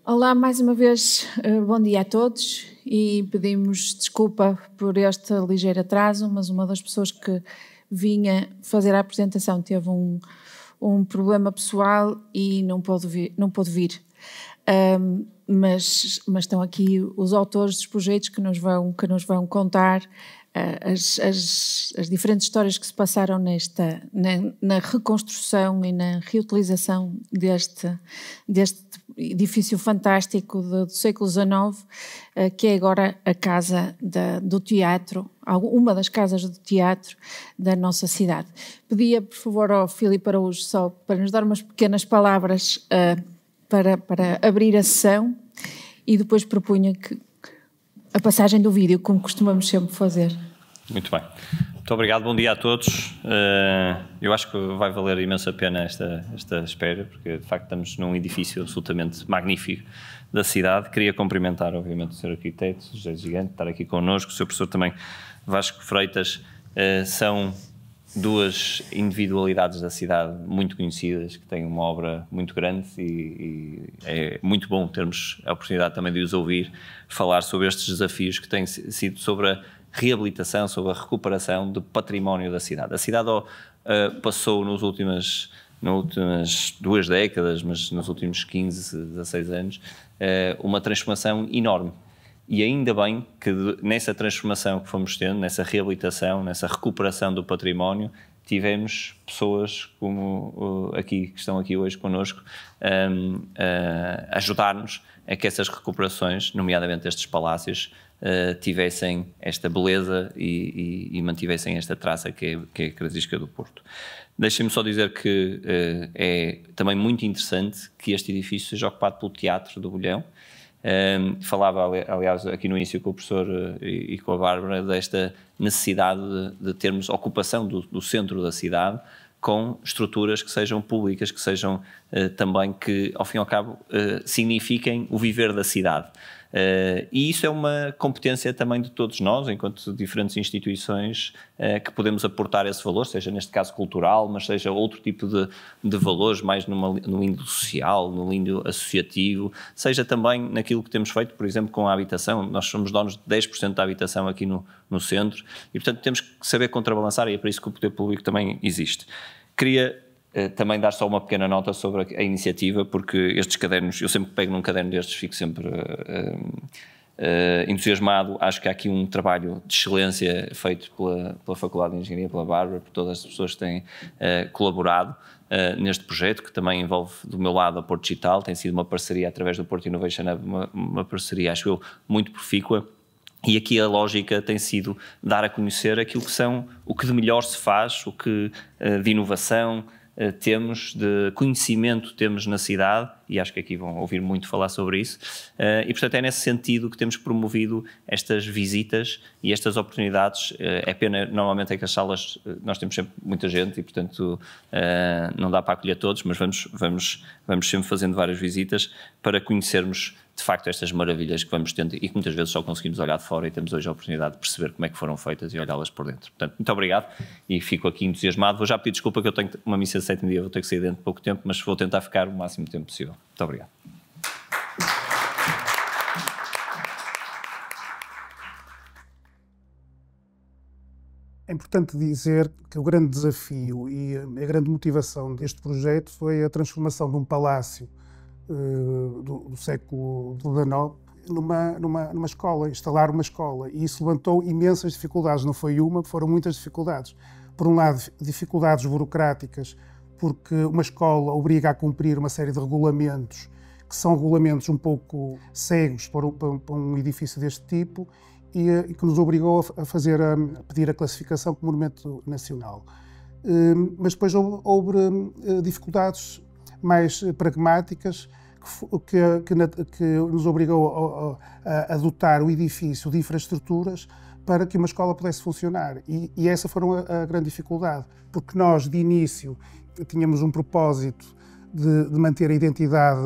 Olá, mais uma vez, bom dia a todos e pedimos desculpa por este ligeiro atraso, mas uma das pessoas que vinha fazer a apresentação teve um problema pessoal e não pôde vir. Mas estão aqui os autores dos projetos que nos vão contar as diferentes histórias que se passaram na reconstrução e na reutilização deste edifício fantástico do século XIX, que é agora a casa do teatro, uma das casas do teatro da nossa cidade. Pedia, por favor, ao Filipe Araújo só para nos dar umas pequenas palavras para abrir a sessão e depois propunha a passagem do vídeo, como costumamos sempre fazer. Muito bem. Muito obrigado, bom dia a todos. Eu acho que vai valer imenso a pena esta espera, porque de facto estamos num edifício absolutamente magnífico da cidade. Queria cumprimentar, obviamente, o Sr. Arquiteto, José Gigante, estar aqui connosco, o Sr. Professor também Vasco Freitas. São duas individualidades da cidade muito conhecidas, que têm uma obra muito grande e é muito bom termos a oportunidade também de os ouvir falar sobre estes desafios que têm sido sobre a reabilitação, sobre a recuperação do património da cidade. A cidade passou nas últimas 2 décadas, mas nos últimos 15, 16 anos, uma transformação enorme. E ainda bem que nessa transformação que fomos tendo, nessa reabilitação, nessa recuperação do património, tivemos pessoas como que estão aqui hoje connosco a ajudar-nos a que essas recuperações, nomeadamente estes palácios, tivessem esta beleza e mantivessem esta traça que é característica do Porto. Deixem-me só dizer que é também muito interessante que este edifício seja ocupado pelo Teatro do Bolhão. Falava, aliás, aqui no início com o professor e com a Bárbara desta necessidade de termos ocupação do centro da cidade com estruturas que sejam públicas, que sejam também que, ao fim e ao cabo, signifiquem o viver da cidade. E isso é uma competência também de todos nós, enquanto diferentes instituições, que podemos aportar esse valor, seja neste caso cultural, mas seja outro tipo de valores, mais no índole social, no índole associativo, seja também naquilo que temos feito, por exemplo, com a habitação. Nós somos donos de 10% da habitação aqui no centro e, portanto, temos que saber contrabalançar e é para isso que o poder público também existe. Queria também dar só uma pequena nota sobre a iniciativa, porque estes cadernos, eu sempre que pego num caderno destes fico sempre entusiasmado. Acho que há aqui um trabalho de excelência feito pela Faculdade de Engenharia, pela Bárbara, por todas as pessoas que têm colaborado neste projeto, que também envolve do meu lado a Porto Digital. Tem sido uma parceria através do Porto Innovation Hub, uma parceria, acho eu, muito profícua. E aqui a lógica tem sido dar a conhecer aquilo que são, o que de melhor se faz, o que de inovação temos, de conhecimento temos na cidade, e acho que aqui vão ouvir muito falar sobre isso, e portanto é nesse sentido que temos promovido estas visitas e estas oportunidades. É pena, normalmente é que as salas, nós temos sempre muita gente e portanto não dá para acolher todos, mas vamos sempre fazendo várias visitas para conhecermos de facto estas maravilhas que vamos tendo e que muitas vezes só conseguimos olhar de fora, e temos hoje a oportunidade de perceber como é que foram feitas e olhá-las por dentro. Portanto, muito obrigado e fico aqui entusiasmado. Vou já pedir desculpa que eu tenho uma missa de 7º dia, vou ter que sair dentro de pouco tempo, mas vou tentar ficar o máximo tempo possível. Muito obrigado. É importante dizer que o grande desafio e a grande motivação deste projeto foi a transformação de um palácio do século XIX numa escola, instalar uma escola, e isso levantou imensas dificuldades. Não foi uma, foram muitas dificuldades. Por um lado, dificuldades burocráticas, porque uma escola obriga a cumprir uma série de regulamentos que são regulamentos um pouco cegos para um edifício deste tipo, e que nos obrigou a pedir a classificação como monumento nacional. Mas depois houve dificuldades mais pragmáticas que nos obrigou a dotar o edifício de infraestruturas para que uma escola pudesse funcionar. E essa foi a grande dificuldade, porque nós, de início, tínhamos um propósito de manter a identidade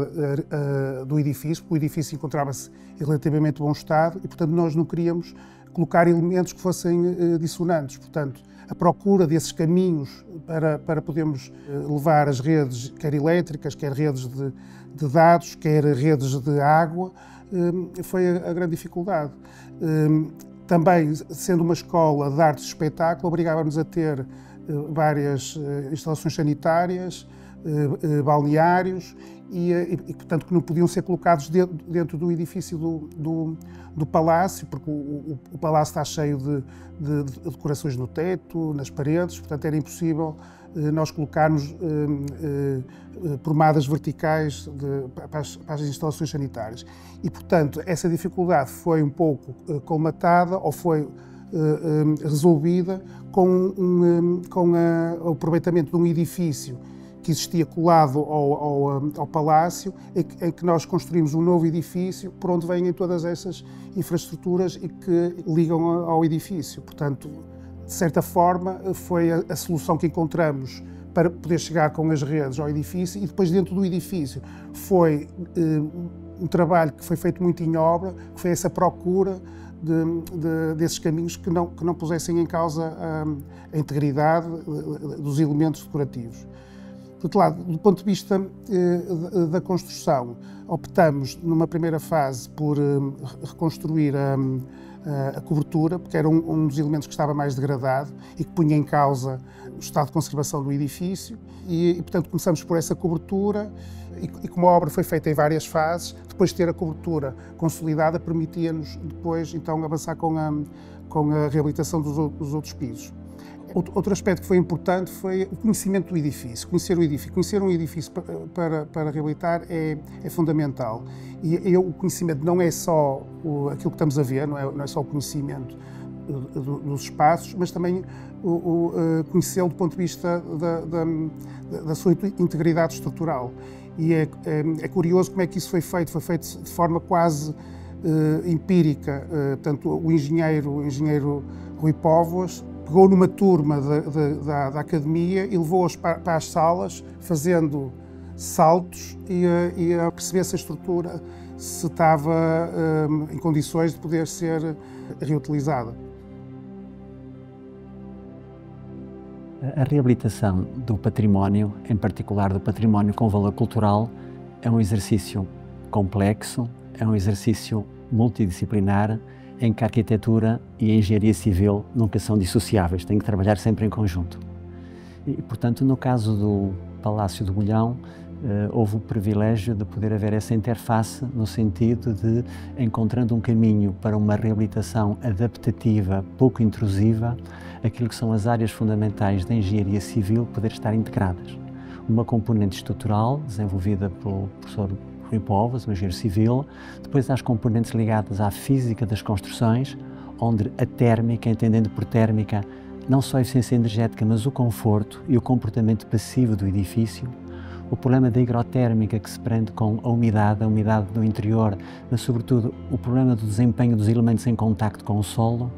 do edifício, porque o edifício encontrava-se em relativamente bom estado e, portanto, nós não queríamos colocar elementos que fossem dissonantes. Portanto, a procura desses caminhos para podermos levar as redes, quer elétricas, quer redes de dados, quer redes de água, foi a grande dificuldade. Também, sendo uma escola de artes e espetáculo, obrigava-nos a ter várias instalações sanitárias, balneários, e, portanto, que não podiam ser colocados dentro do edifício do palácio, porque o palácio está cheio de decorações no teto, nas paredes, portanto era impossível nós colocarmos promadas verticais para as instalações sanitárias. E, portanto, essa dificuldade foi um pouco colmatada ou foi resolvida com o aproveitamento de um edifício que existia colado ao palácio, em que nós construímos um novo edifício por onde vêm todas essas infraestruturas e que ligam ao edifício. Portanto, de certa forma, foi a solução que encontramos para poder chegar com as redes ao edifício, e depois dentro do edifício foi um trabalho que foi feito muito em obra, que foi essa procura desses caminhos que não pusessem em causa a integridade dos elementos decorativos. Por outro lado, do ponto de vista da construção, optamos numa primeira fase por reconstruir a cobertura, porque era um dos elementos que estava mais degradado e que punha em causa o estado de conservação do edifício, e portanto começamos por essa cobertura, e como a obra foi feita em várias fases, depois de ter a cobertura consolidada, permitia-nos depois então avançar com a reabilitação dos outros pisos. Outro aspecto que foi importante foi o conhecimento do edifício, conhecer o edifício. Conhecer um edifício para reabilitar é fundamental. E o conhecimento não é só aquilo que estamos a ver, não é só o conhecimento dos espaços, mas também conhecê-lo do ponto de vista da sua integridade estrutural. E é curioso como é que isso foi feito de forma quase empírica. Portanto, o engenheiro Rui Póvoas pegou numa turma da academia e levou-os para as salas, fazendo saltos e a perceber se a estrutura se estava em condições de poder ser reutilizada. A reabilitação do património, em particular do património com valor cultural, é um exercício complexo, é um exercício multidisciplinar, em que a arquitetura e a engenharia civil nunca são dissociáveis, têm que trabalhar sempre em conjunto. E, portanto, no caso do Palácio do Bolhão, houve o privilégio de poder haver essa interface no sentido de, encontrando um caminho para uma reabilitação adaptativa, pouco intrusiva, aquilo que são as áreas fundamentais da engenharia civil poder estar integradas. Uma componente estrutural, desenvolvida pelo professor Rui Póvoas, um engenheiro civil, depois há as componentes ligadas à física das construções, onde a térmica, entendendo por térmica não só a eficiência energética, mas o conforto e o comportamento passivo do edifício, o problema da higrotérmica que se prende com a umidade do interior, mas sobretudo o problema do desempenho dos elementos em contacto com o solo,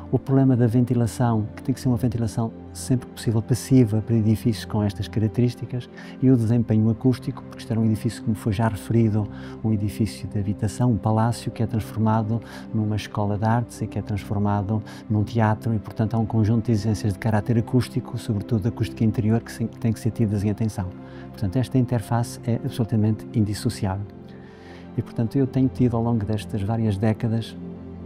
o problema da ventilação, que tem que ser uma ventilação sempre que possível passiva para edifícios com estas características, e o desempenho acústico, porque isto era um edifício, como foi já referido, um edifício de habitação, um palácio que é transformado numa escola de artes e que é transformado num teatro, e portanto há um conjunto de exigências de caráter acústico, sobretudo acústica interior, que têm que ser tidas em atenção. Portanto, esta interface é absolutamente indissociável. E portanto eu tenho tido ao longo destas várias décadas,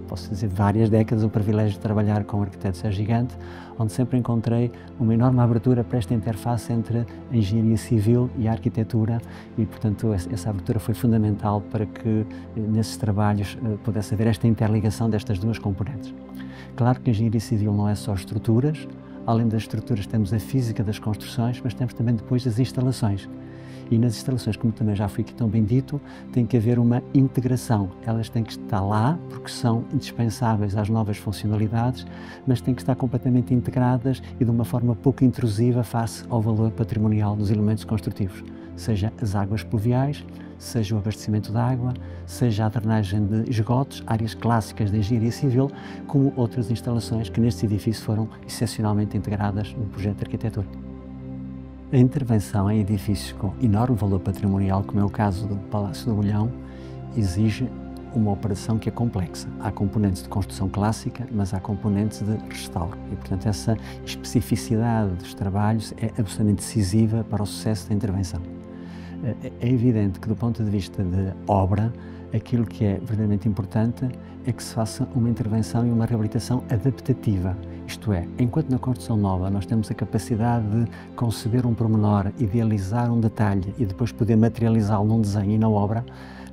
posso dizer várias décadas, o privilégio de trabalhar com o arquiteto Sérgio Gigante, onde sempre encontrei uma enorme abertura para esta interface entre a engenharia civil e a arquitetura, e portanto essa abertura foi fundamental para que nesses trabalhos pudesse haver esta interligação destas duas componentes. Claro que a engenharia civil não é só estruturas, além das estruturas temos a física das construções, mas temos também depois as instalações. E nas instalações, como também já foi aqui tão bem dito, tem que haver uma integração. Elas têm que estar lá porque são indispensáveis às novas funcionalidades, mas têm que estar completamente integradas e de uma forma pouco intrusiva face ao valor patrimonial dos elementos construtivos, seja as águas pluviais, seja o abastecimento de água, seja a drenagem de esgotos, áreas clássicas da engenharia civil, como outras instalações que neste edifício foram excepcionalmente integradas no projeto de arquitetura. A intervenção em edifícios com enorme valor patrimonial, como é o caso do Palácio do Bolhão, exige uma operação que é complexa. Há componentes de construção clássica, mas há componentes de restauro. E, portanto, essa especificidade dos trabalhos é absolutamente decisiva para o sucesso da intervenção. É evidente que, do ponto de vista de obra, aquilo que é verdadeiramente importante é que se faça uma intervenção e uma reabilitação adaptativa. Isto é, enquanto na construção nova nós temos a capacidade de conceber um pormenor, idealizar um detalhe e depois poder materializá-lo num desenho e na obra,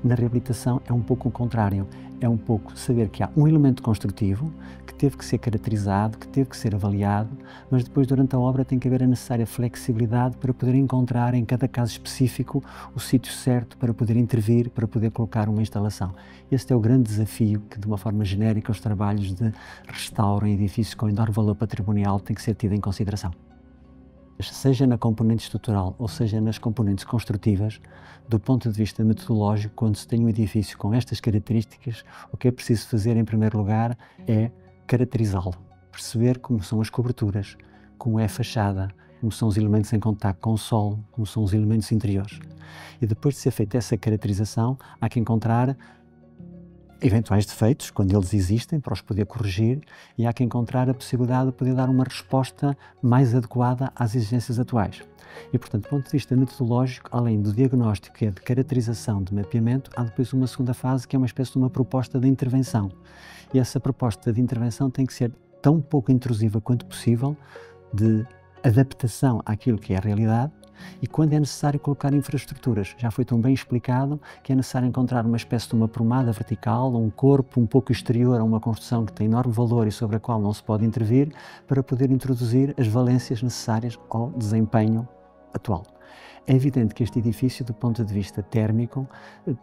na reabilitação é um pouco o contrário. É um pouco saber que há um elemento construtivo que teve que ser caracterizado, que teve que ser avaliado, mas depois durante a obra tem que haver a necessária flexibilidade para poder encontrar em cada caso específico o sítio certo para poder intervir, para poder colocar uma instalação. Este é o grande desafio que, de uma forma genérica, os trabalhos de restauro em edifícios com enorme valor patrimonial têm que ser tidos em consideração. Seja na componente estrutural ou seja nas componentes construtivas, do ponto de vista metodológico, quando se tem um edifício com estas características, o que é preciso fazer em primeiro lugar é caracterizá-lo, perceber como são as coberturas, como é a fachada, como são os elementos em contacto com o solo, como são os elementos interiores. E depois de ser feita essa caracterização, há que encontrar eventuais defeitos, quando eles existem, para os poder corrigir, e há que encontrar a possibilidade de poder dar uma resposta mais adequada às exigências atuais. E, portanto, do ponto de vista metodológico, além do diagnóstico, que é de caracterização, de mapeamento, há depois uma segunda fase, que é uma espécie de uma proposta de intervenção. E essa proposta de intervenção tem que ser tão pouco intrusiva quanto possível, de adaptação àquilo que é a realidade, e quando é necessário colocar infraestruturas. Já foi tão bem explicado que é necessário encontrar uma espécie de uma promada vertical, um corpo um pouco exterior a uma construção que tem enorme valor e sobre a qual não se pode intervir, para poder introduzir as valências necessárias ao desempenho atual. É evidente que este edifício, do ponto de vista térmico,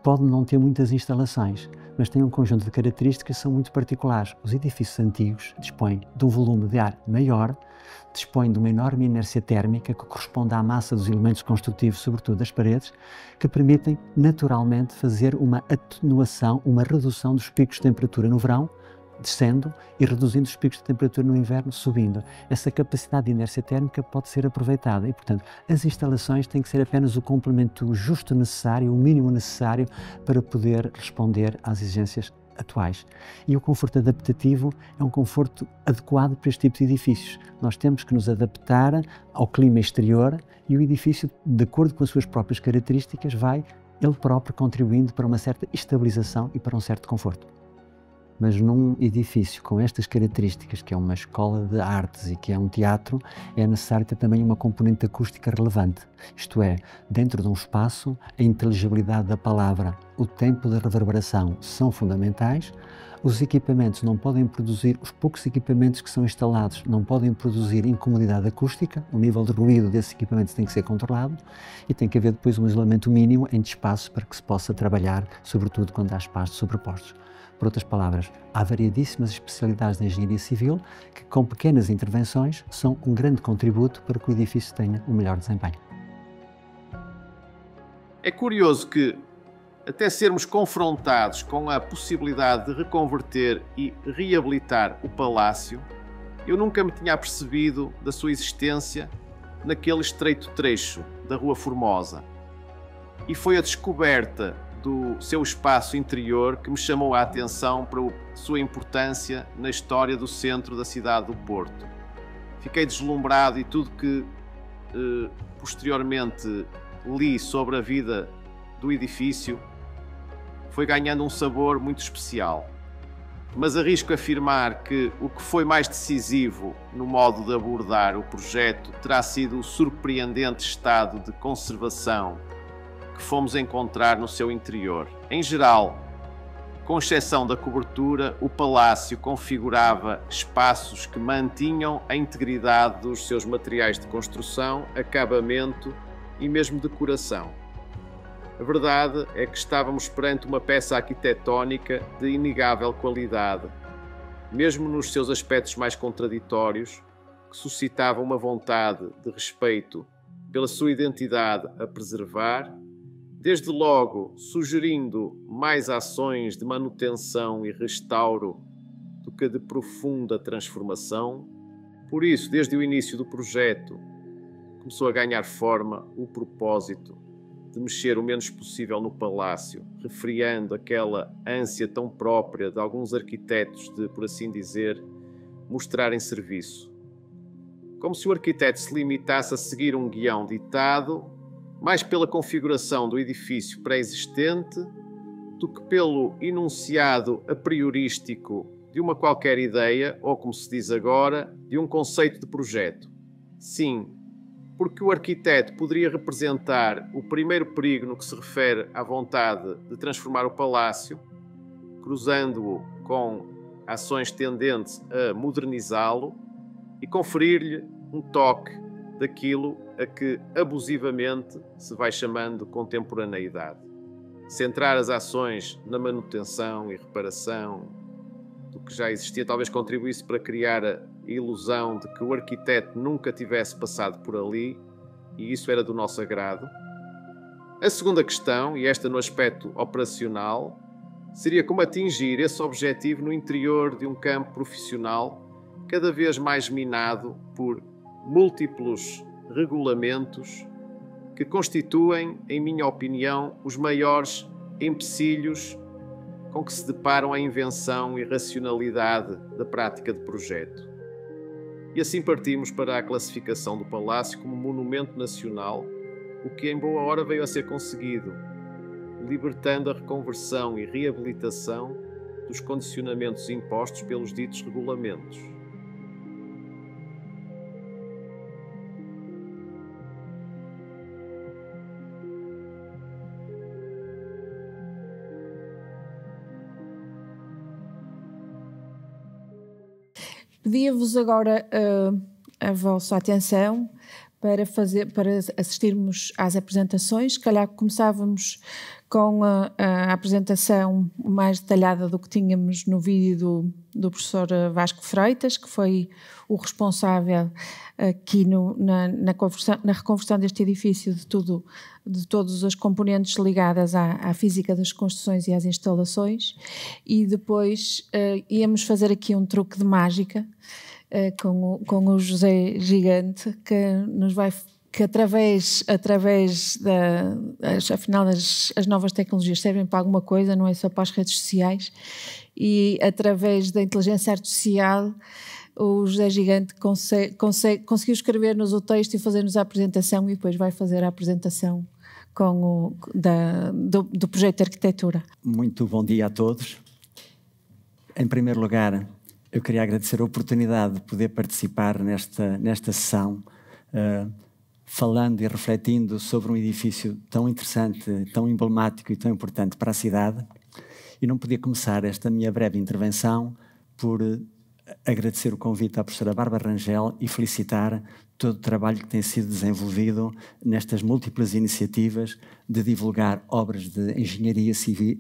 pode não ter muitas instalações, mas tem um conjunto de características que são muito particulares. Os edifícios antigos dispõem de um volume de ar maior, dispõem de uma enorme inércia térmica que corresponde à massa dos elementos construtivos, sobretudo das paredes, que permitem naturalmente fazer uma atenuação, uma redução dos picos de temperatura no verão, descendo, e reduzindo os picos de temperatura no inverno, subindo. Essa capacidade de inércia térmica pode ser aproveitada e, portanto, as instalações têm que ser apenas o complemento justo necessário, o mínimo necessário para poder responder às exigências atuais. E o conforto adaptativo é um conforto adequado para este tipo de edifícios. Nós temos que nos adaptar ao clima exterior e o edifício, de acordo com as suas próprias características, vai ele próprio contribuindo para uma certa estabilização e para um certo conforto. Mas num edifício com estas características, que é uma escola de artes e que é um teatro, é necessário ter também uma componente acústica relevante. Isto é, dentro de um espaço, a inteligibilidade da palavra, o tempo de reverberação são fundamentais. Os equipamentos não podem produzir, os poucos equipamentos que são instalados não podem produzir incomodidade acústica, o nível de ruído desses equipamentos tem que ser controlado e tem que haver depois um isolamento mínimo em espaço para que se possa trabalhar, sobretudo quando há espaços sobrepostos. Por outras palavras, há variedíssimas especialidades de engenharia civil que, com pequenas intervenções, são um grande contributo para que o edifício tenha um melhor desempenho. É curioso que, até sermos confrontados com a possibilidade de reconverter e reabilitar o palácio, eu nunca me tinha apercebido da sua existência naquele estreito trecho da Rua Formosa. E foi a descoberta do seu espaço interior que me chamou a atenção para a sua importância na história do centro da cidade do Porto. Fiquei deslumbrado e tudo que posteriormente li sobre a vida do edifício foi ganhando um sabor muito especial. Mas arrisco afirmar que o que foi mais decisivo no modo de abordar o projeto terá sido o surpreendente estado de conservação que fomos encontrar no seu interior. Em geral, com exceção da cobertura, o palácio configurava espaços que mantinham a integridade dos seus materiais de construção, acabamento e mesmo decoração. A verdade é que estávamos perante uma peça arquitetónica de inegável qualidade, mesmo nos seus aspectos mais contraditórios, que suscitava uma vontade de respeito pela sua identidade a preservar, desde logo sugerindo mais ações de manutenção e restauro do que de profunda transformação. Por isso, desde o início do projeto, começou a ganhar forma o propósito de mexer o menos possível no palácio, refriando aquela ânsia tão própria de alguns arquitetos de, por assim dizer, mostrarem serviço. Como se o arquiteto se limitasse a seguir um guião ditado, mais pela configuração do edifício pré-existente, do que pelo enunciado a priorístico de uma qualquer ideia, ou como se diz agora, de um conceito de projeto. Sim, porque o arquiteto poderia representar o primeiro perigo no que se refere à vontade de transformar o palácio, cruzando-o com ações tendentes a modernizá-lo e conferir-lhe um toque daquilo a que abusivamente se vai chamando contemporaneidade. Centrar as ações na manutenção e reparação do que já existia talvez contribuísse para criar a ilusão de que o arquiteto nunca tivesse passado por ali, e isso era do nosso agrado. A segunda questão, e esta no aspecto operacional, seria como atingir esse objetivo no interior de um campo profissional cada vez mais minado por múltiplos regulamentos que constituem, em minha opinião, os maiores empecilhos com que se deparam a invenção e racionalidade da prática de projeto. E assim partimos para a classificação do Palácio como monumento nacional, o que em boa hora veio a ser conseguido, libertando a reconversão e reabilitação dos condicionamentos impostos pelos ditos regulamentos. Pedia-vos agora a vossa atenção para assistirmos às apresentações. Se calhar começávamos com a apresentação mais detalhada do que tínhamos no vídeo do professor Vasco Freitas, que foi o responsável aqui na reconversão deste edifício de todas as componentes ligadas à física das construções e às instalações, e depois íamos fazer aqui um truque de mágica com o José Gigante, que através afinal as novas tecnologias servem para alguma coisa, não é só para as redes sociais, e através da inteligência artificial o José Gigante conseguiu escrever-nos o texto e fazer-nos a apresentação, e depois vai fazer a apresentação do projeto de arquitetura. Muito bom dia a todos. Em primeiro lugar, eu queria agradecer a oportunidade de poder participar nesta sessão, falando e refletindo sobre um edifício tão interessante, tão emblemático e tão importante para a cidade. E não podia começar esta minha breve intervenção por agradecer o convite à professora Bárbara Rangel e felicitar todo o trabalho que tem sido desenvolvido nestas múltiplas iniciativas de divulgar obras de engenharia civil,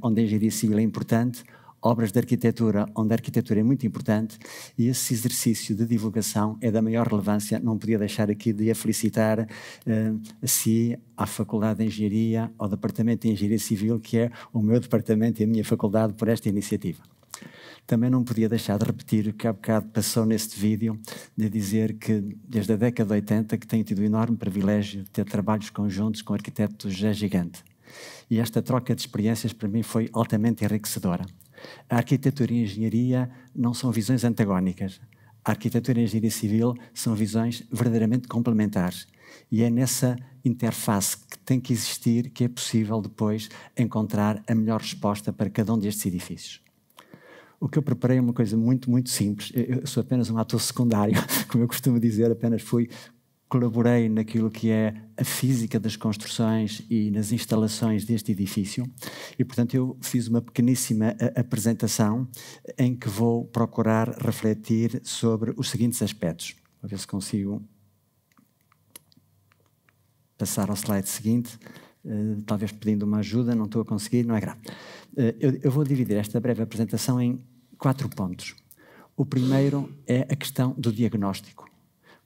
onde a engenharia civil é importante, obras de arquitetura, onde a arquitetura é muito importante, e esse exercício de divulgação é da maior relevância. Não podia deixar aqui de a felicitar a si, à Faculdade de Engenharia, ao Departamento de Engenharia Civil, que é o meu departamento e a minha faculdade, por esta iniciativa. Também não podia deixar de repetir o que há bocado passou neste vídeo, de dizer que desde a década de 80 que tenho tido o enorme privilégio de ter trabalhos conjuntos com o arquiteto José Gigante. E esta troca de experiências para mim foi altamente enriquecedora. A arquitetura e a engenharia não são visões antagónicas. A arquitetura e a engenharia civil são visões verdadeiramente complementares. E é nessa interface que tem que existir que é possível depois encontrar a melhor resposta para cada um destes edifícios. O que eu preparei é uma coisa muito, muito simples. Eu sou apenas um ator secundário, como eu costumo dizer, apenas colaborei naquilo que é a física das construções e nas instalações deste edifício, e portanto eu fiz uma pequeníssima apresentação em que vou procurar refletir sobre os seguintes aspectos. Vou ver se consigo passar ao slide seguinte, talvez pedindo uma ajuda, não estou a conseguir, não é grave. Eu vou dividir esta breve apresentação em 4 pontos. O primeiro é a questão do diagnóstico.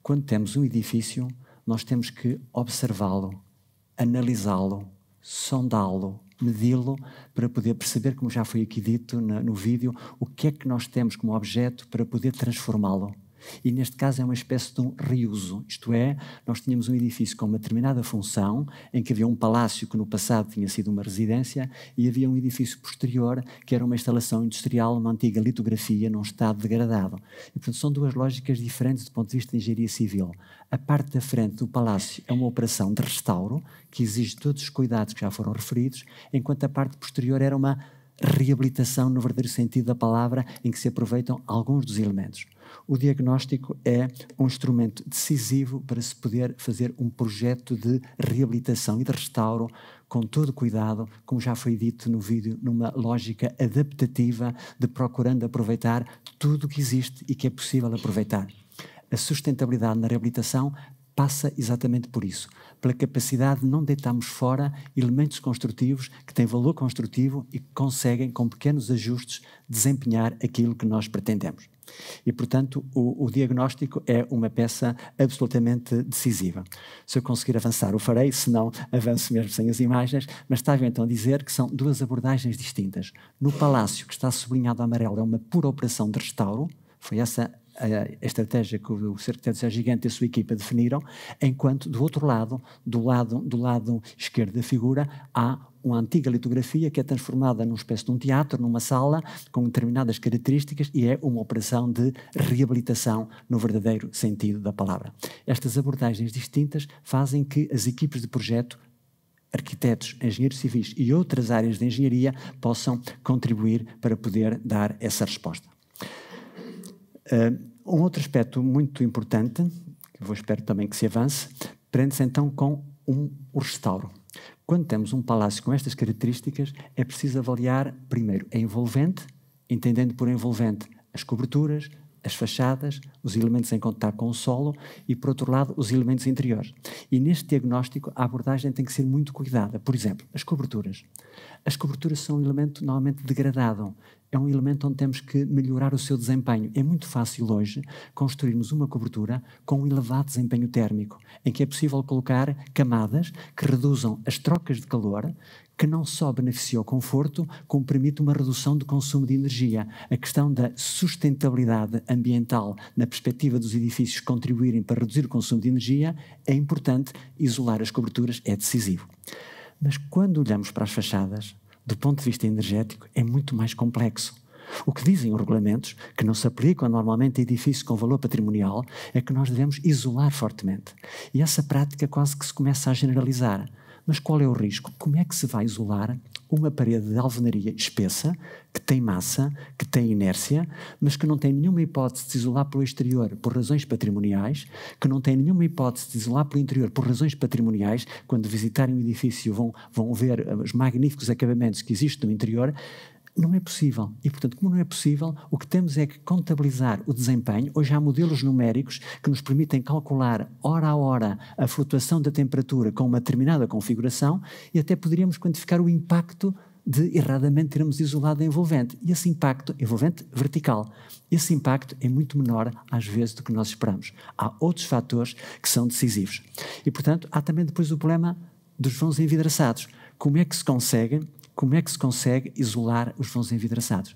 Quando temos um edifício, nós temos que observá-lo, analisá-lo, sondá-lo, medi-lo, para poder perceber, como já foi aqui dito no vídeo, o que é que nós temos como objeto para poder transformá-lo. E neste caso é uma espécie de um reuso, isto é, nós tínhamos um edifício com uma determinada função, em que havia um palácio que no passado tinha sido uma residência e havia um edifício posterior que era uma instalação industrial, uma antiga litografia num estado degradado. E, portanto, são duas lógicas diferentes do ponto de vista de engenharia civil. A parte da frente do palácio é uma operação de restauro, que exige todos os cuidados que já foram referidos, enquanto a parte posterior era uma reabilitação no verdadeiro sentido da palavra, em que se aproveitam alguns dos elementos. O diagnóstico é um instrumento decisivo para se poder fazer um projeto de reabilitação e de restauro com todo cuidado, como já foi dito no vídeo, numa lógica adaptativa de procurando aproveitar tudo o que existe e que é possível aproveitar. A sustentabilidade na reabilitação passa exatamente por isso, pela capacidade de não deitarmos fora elementos construtivos que têm valor construtivo e que conseguem, com pequenos ajustes, desempenhar aquilo que nós pretendemos. E, portanto, o diagnóstico é uma peça absolutamente decisiva. Se eu conseguir avançar, o farei, se não, avanço mesmo sem as imagens, mas estava então a dizer que são duas abordagens distintas. No palácio, que está sublinhado a amarelo, é uma pura operação de restauro, foi essa a estratégia que o arquiteto Sérgio Gigante e a sua equipa definiram, enquanto do outro lado, do lado esquerdo da figura, há uma antiga litografia que é transformada numa espécie de um teatro, numa sala, com determinadas características e é uma operação de reabilitação no verdadeiro sentido da palavra. Estas abordagens distintas fazem que as equipes de projeto, arquitetos, engenheiros civis e outras áreas de engenharia possam contribuir para poder dar essa resposta. Um outro aspecto muito importante, que espero também que se avance, prende-se então com o restauro. Quando temos um palácio com estas características, é preciso avaliar, primeiro, a envolvente, entendendo por envolvente as coberturas, as fachadas, os elementos em contato com o solo e, por outro lado, os elementos interiores. E neste diagnóstico, a abordagem tem que ser muito cuidada. Por exemplo, as coberturas. As coberturas são um elemento normalmente degradado. É um elemento onde temos que melhorar o seu desempenho. É muito fácil hoje construirmos uma cobertura com um elevado desempenho térmico, em que é possível colocar camadas que reduzam as trocas de calor, que não só beneficia o conforto, como permite uma redução do consumo de energia. A questão da sustentabilidade ambiental na perspectiva dos edifícios contribuírem para reduzir o consumo de energia é importante, isolar as coberturas é decisivo. Mas quando olhamos para as fachadas, do ponto de vista energético, é muito mais complexo. O que dizem os regulamentos, que não se aplicam normalmente a edifícios com valor patrimonial, é que nós devemos isolar fortemente. E essa prática quase que se começa a generalizar. Mas qual é o risco? Como é que se vai isolar uma parede de alvenaria espessa, que tem massa, que tem inércia, mas que não tem nenhuma hipótese de se isolar pelo exterior por razões patrimoniais, que não tem nenhuma hipótese de se isolar pelo interior por razões patrimoniais? Quando visitarem o edifício vão ver os magníficos acabamentos que existem no interior. Não é possível. E, portanto, como não é possível, o que temos é que contabilizar o desempenho. Hoje há modelos numéricos que nos permitem calcular, hora a hora, a flutuação da temperatura com uma determinada configuração e até poderíamos quantificar o impacto de erradamente termos isolado a envolvente. E esse impacto, envolvente vertical, esse impacto é muito menor, às vezes, do que nós esperamos. Há outros fatores que são decisivos. E, portanto, há também depois o problema dos vãos envidraçados. Como é que se consegue isolar os vãos envidraçados?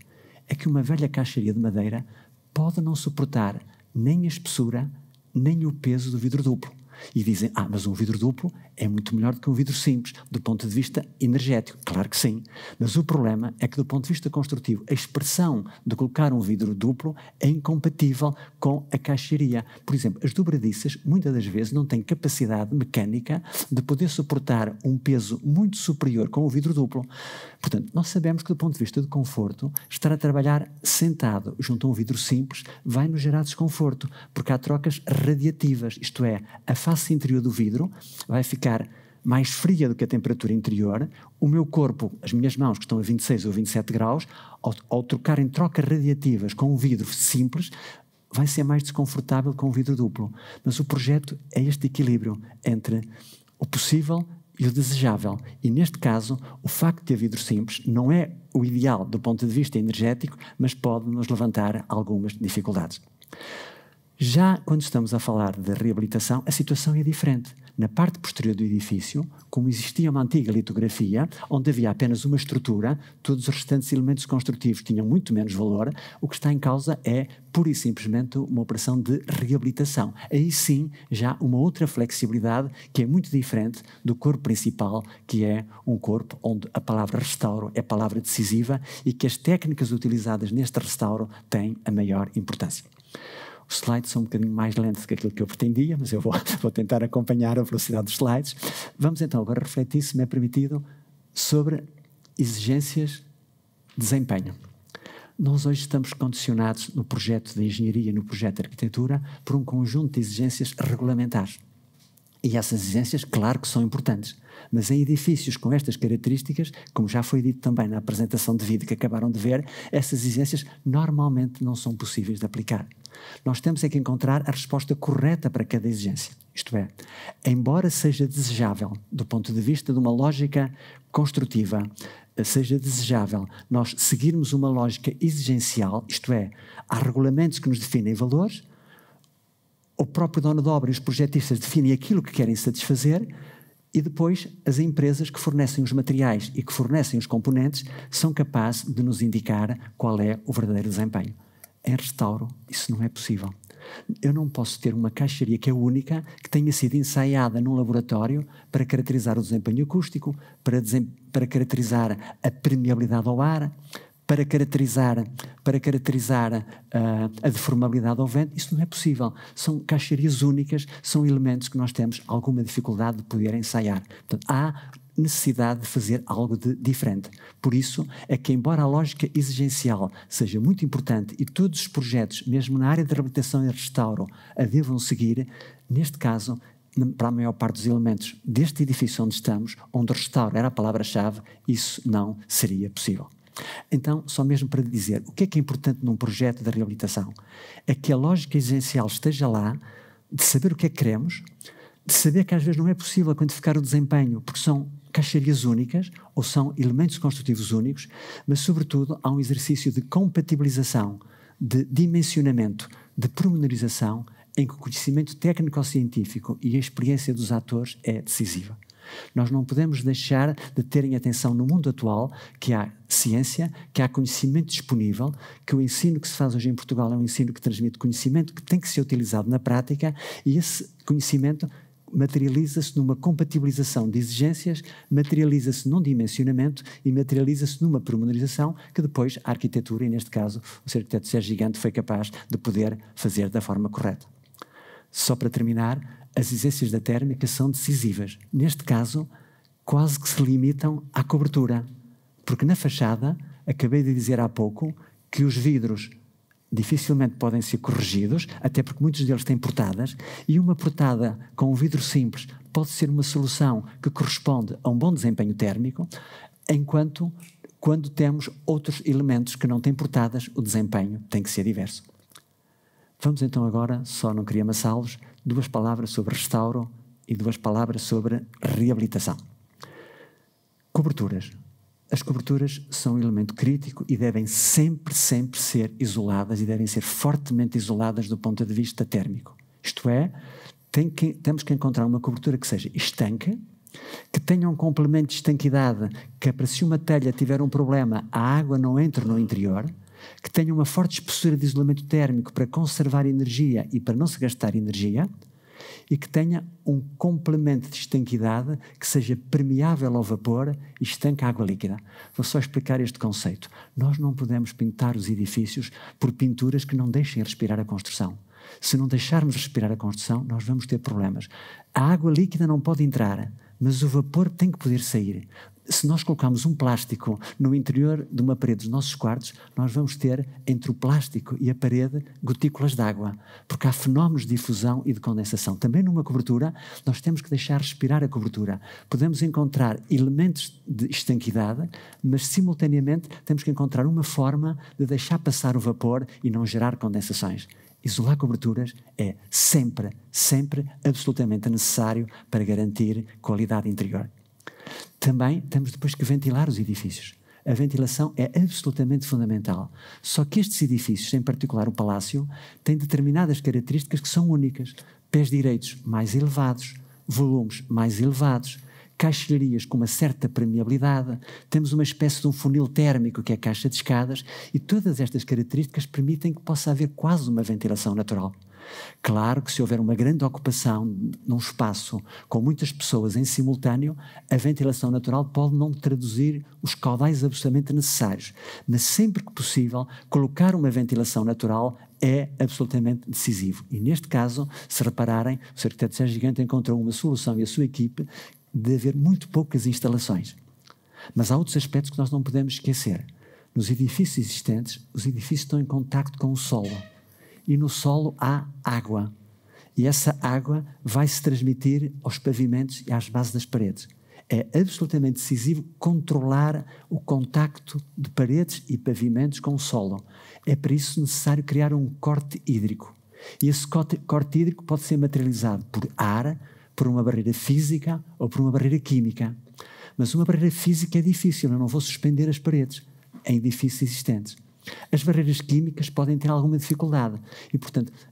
É que uma velha caixaria de madeira pode não suportar nem a espessura, nem o peso do vidro duplo. E dizem, mas um vidro duplo é muito melhor do que um vidro simples, do ponto de vista energético. Claro que sim, mas o problema é que do ponto de vista construtivo, a expressão de colocar um vidro duplo é incompatível com a caixaria. Por exemplo, as dobradiças muitas das vezes não têm capacidade mecânica de poder suportar um peso muito superior com o vidro duplo. Portanto, nós sabemos que do ponto de vista de conforto, estar a trabalhar sentado junto a um vidro simples vai nos gerar desconforto, porque há trocas radiativas, isto é, a face interior do vidro vai ficar mais fria do que a temperatura interior, o meu corpo, as minhas mãos que estão a 26 ou 27 graus, ao trocarem trocas radiativas com um vidro simples, vai ser mais desconfortável com o vidro duplo. Mas o projeto é este equilíbrio entre o possível e o desejável. E neste caso, o facto de ter vidro simples não é o ideal do ponto de vista energético, mas pode nos levantar algumas dificuldades. Já quando estamos a falar de reabilitação, a situação é diferente. Na parte posterior do edifício, como existia uma antiga litografia, onde havia apenas uma estrutura, todos os restantes elementos construtivos tinham muito menos valor, o que está em causa é, pura e simplesmente, uma operação de reabilitação. Aí sim, já uma outra flexibilidade que é muito diferente do corpo principal, que é um corpo onde a palavra restauro é a palavra decisiva e que as técnicas utilizadas neste restauro têm a maior importância. Os slides são um bocadinho mais lentos que aquilo que eu pretendia, mas eu vou tentar acompanhar a velocidade dos slides. Vamos então agora refletir, se me é permitido, sobre exigências de desempenho. Nós hoje estamos condicionados no projeto de engenharia e no projeto de arquitetura por um conjunto de exigências regulamentares. E essas exigências, claro que são importantes, mas em edifícios com estas características, como já foi dito também na apresentação de vídeo que acabaram de ver, essas exigências normalmente não são possíveis de aplicar. Nós temos é que encontrar a resposta correta para cada exigência. Isto é, embora seja desejável, do ponto de vista de uma lógica construtiva, seja desejável nós seguirmos uma lógica exigencial, isto é, há regulamentos que nos definem valores, o próprio dono de obra e os projetistas definem aquilo que querem satisfazer e depois as empresas que fornecem os materiais e que fornecem os componentes são capazes de nos indicar qual é o verdadeiro desempenho. Em restauro, isso não é possível. Eu não posso ter uma caixaria que é única, que tenha sido ensaiada num laboratório para caracterizar o desempenho acústico, para caracterizar a permeabilidade ao ar, para caracterizar a deformabilidade ao vento. Isso não é possível. São caixarias únicas, são elementos que nós temos alguma dificuldade de poder ensaiar. Portanto, há necessidade de fazer algo de diferente. Por isso é que, embora a lógica exigencial seja muito importante e todos os projetos, mesmo na área de reabilitação e restauro, a devam seguir, neste caso, para a maior parte dos elementos deste edifício onde estamos, onde o restauro era a palavra-chave, isso não seria possível. Então, só mesmo para dizer, o que é importante num projeto de reabilitação? É que a lógica exigencial esteja lá, de saber o que é que queremos, de saber que às vezes não é possível quantificar o desempenho, porque são caixarias únicas, ou são elementos construtivos únicos, mas sobretudo há um exercício de compatibilização, de dimensionamento, de pormenorização, em que o conhecimento técnico-científico e a experiência dos atores é decisiva. Nós não podemos deixar de terem atenção no mundo atual que há ciência, que há conhecimento disponível, que o ensino que se faz hoje em Portugal é um ensino que transmite conhecimento que tem que ser utilizado na prática e esse conhecimento materializa-se numa compatibilização de exigências, materializa-se num dimensionamento e materializa-se numa pormenorização que depois a arquitetura, e neste caso o Sr. Arquiteto Sérgio Gigante, foi capaz de poder fazer da forma correta. Só para terminar, as exigências da térmica são decisivas. Neste caso, quase que se limitam à cobertura, porque na fachada, acabei de dizer há pouco, que os vidros dificilmente podem ser corrigidos, até porque muitos deles têm portadas, e uma portada com um vidro simples pode ser uma solução que corresponde a um bom desempenho térmico, enquanto quando temos outros elementos que não têm portadas, o desempenho tem que ser diverso. Vamos então agora, só não queria amassá-los, 2 palavras sobre restauro e 2 palavras sobre reabilitação. Coberturas. As coberturas são um elemento crítico e devem sempre ser isoladas e devem ser fortemente isoladas do ponto de vista térmico. Isto é, temos que encontrar uma cobertura que seja estanque, que tenha um complemento de estanquidade, que para se uma telha tiver um problema, a água não entre no interior, que tenha uma forte espessura de isolamento térmico para conservar energia e para não se gastar energia, e que tenha um complemento de estanquidade que seja permeável ao vapor e estanque a água líquida. Vou só explicar este conceito. Nós não podemos pintar os edifícios por pinturas que não deixem respirar a construção. Se não deixarmos respirar a construção, nós vamos ter problemas. A água líquida não pode entrar, mas o vapor tem que poder sair. Se nós colocarmos um plástico no interior de uma parede dos nossos quartos, nós vamos ter, entre o plástico e a parede, gotículas de água, porque há fenómenos de difusão e de condensação. Também numa cobertura, nós temos que deixar respirar a cobertura. Podemos encontrar elementos de estanquidade, mas simultaneamente temos que encontrar uma forma de deixar passar o vapor e não gerar condensações. Isolar coberturas é sempre absolutamente necessário para garantir qualidade interior. Também temos depois que ventilar os edifícios. A ventilação é absolutamente fundamental. Só que estes edifícios, em particular o Palácio, têm determinadas características que são únicas. Pés direitos mais elevados, volumes mais elevados, caixilharias com uma certa permeabilidade, temos uma espécie de um funil térmico que é a caixa de escadas, e todas estas características permitem que possa haver quase uma ventilação natural. Claro que se houver uma grande ocupação num espaço com muitas pessoas em simultâneo, a ventilação natural pode não traduzir os caudais absolutamente necessários, mas sempre que possível, colocar uma ventilação natural é absolutamente decisivo. E neste caso, se repararem, o Sr. Arquiteto Sérgio Gigante encontrou uma solução, e a sua equipe, de haver muito poucas instalações. Mas há outros aspectos que nós não podemos esquecer. Nos edifícios existentes, os edifícios estão em contacto com o solo. E no solo há água. E essa água vai se transmitir aos pavimentos e às bases das paredes. É absolutamente decisivo controlar o contacto de paredes e pavimentos com o solo. É para isso necessário criar um corte hídrico. E esse corte hídrico pode ser materializado por ar, por uma barreira física ou por uma barreira química. Mas uma barreira física é difícil, eu não vou suspender as paredes em edifícios existentes. As barreiras químicas podem ter alguma dificuldade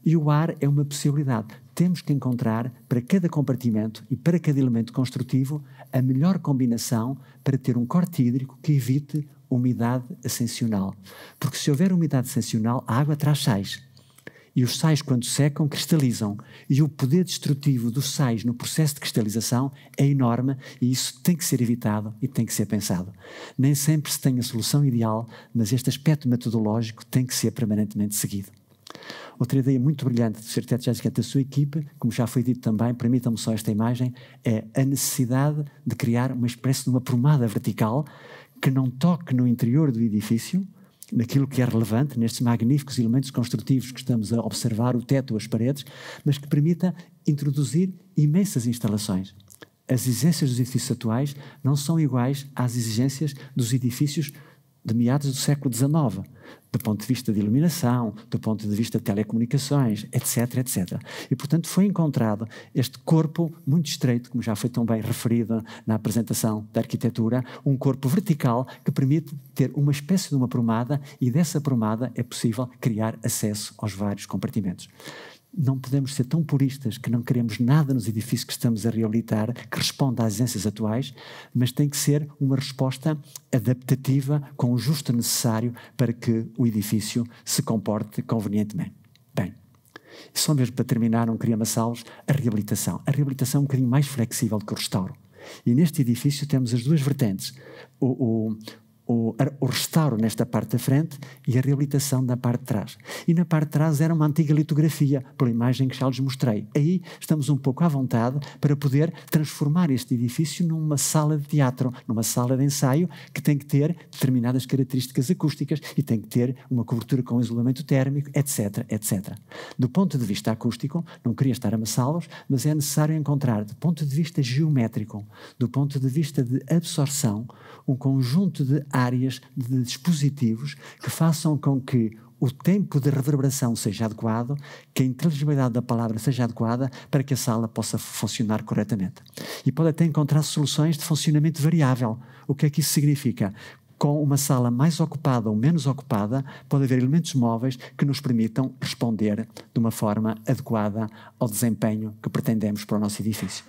e o ar é uma possibilidade. Temos que encontrar para cada compartimento e para cada elemento construtivo a melhor combinação para ter um corte hídrico que evite umidade ascensional. Porque se houver umidade ascensional, a água traz sais. E os sais, quando secam, cristalizam. E o poder destrutivo dos sais no processo de cristalização é enorme, e isso tem que ser evitado e tem que ser pensado. Nem sempre se tem a solução ideal, mas este aspecto metodológico tem que ser permanentemente seguido. Outra ideia muito brilhante do Sr. Arquiteto Sérgio Gigante da sua equipe, como já foi dito também, permitam-me só esta imagem, é a necessidade de criar uma espécie de uma promada vertical que não toque no interior do edifício, naquilo que é relevante, nestes magníficos elementos construtivos que estamos a observar, o teto ou as paredes, mas que permita introduzir imensas instalações. As exigências dos edifícios atuais não são iguais às exigências dos edifícios de meados do século XIX, do ponto de vista de iluminação, do ponto de vista de telecomunicações, etc, etc. E, portanto, foi encontrado este corpo muito estreito, como já foi tão bem referido na apresentação da arquitetura, um corpo vertical que permite ter uma espécie de uma promada, e dessa promada é possível criar acesso aos vários compartimentos. Não podemos ser tão puristas que não queremos nada nos edifícios que estamos a reabilitar que responda às exigências atuais, mas tem que ser uma resposta adaptativa com o justo necessário para que o edifício se comporte convenientemente. Bem, só mesmo para terminar, não queria amassá-los, a reabilitação. A reabilitação é um bocadinho mais flexível do que o restauro. E neste edifício temos as duas vertentes. O restauro nesta parte da frente e a reabilitação da parte de trás. E na parte de trás era uma antiga litografia, pela imagem que já lhes mostrei. Aí estamos um pouco à vontade para poder transformar este edifício numa sala de teatro, numa sala de ensaio que tem que ter determinadas características acústicas e tem que ter uma cobertura com isolamento térmico, etc, etc. Do ponto de vista acústico, não queria estar a amassá-los, mas é necessário encontrar, do ponto de vista geométrico, do ponto de vista de absorção, um conjunto de áreas, de dispositivos que façam com que o tempo de reverberação seja adequado, que a inteligibilidade da palavra seja adequada para que a sala possa funcionar corretamente. E pode até encontrar soluções de funcionamento variável. O que é que isso significa? Com uma sala mais ocupada ou menos ocupada, pode haver elementos móveis que nos permitam responder de uma forma adequada ao desempenho que pretendemos para o nosso edifício.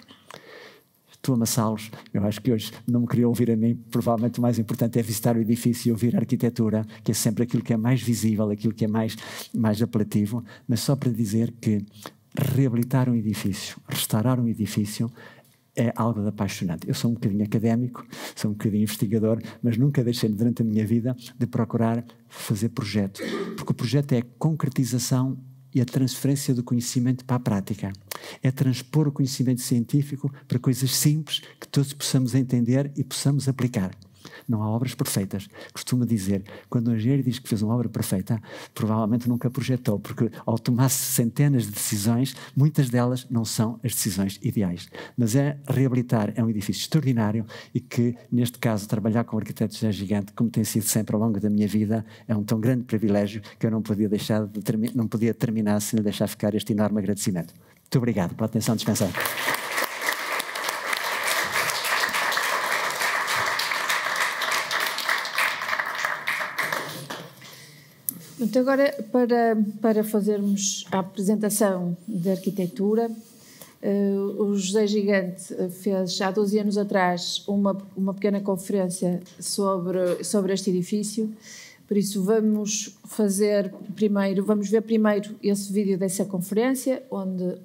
Estou a amassá-los. Eu acho que hoje não me queria ouvir a mim. Provavelmente o mais importante é visitar o edifício e ouvir a arquitetura, que é sempre aquilo que é mais visível, aquilo que é mais apelativo. Mas só para dizer que reabilitar um edifício, restaurar um edifício, é algo de apaixonante. Eu sou um bocadinho académico, sou um bocadinho investigador, mas nunca deixei durante a minha vida de procurar fazer projeto. Porque o projeto é a concretização e a transferência do conhecimento para a prática. É transpor o conhecimento científico para coisas simples que todos possamos entender e possamos aplicar. Não há obras perfeitas. Costumo dizer, quando um engenheiro diz que fez uma obra perfeita, provavelmente nunca projetou, porque ao tomar centenas de decisões, muitas delas não são as decisões ideais. Mas reabilitar é um edifício extraordinário e que, neste caso, trabalhar com o arquiteto Sérgio Gigante, como tem sido sempre ao longo da minha vida, é um tão grande privilégio que eu não podia terminar sem lhe deixar ficar este enorme agradecimento. Muito obrigado pela atenção dispensada. Então, agora, para fazermos a apresentação da arquitetura, o José Gigante fez, há 12 anos atrás, uma pequena conferência sobre este edifício. Por isso, vamos ver primeiro esse vídeo dessa conferência, onde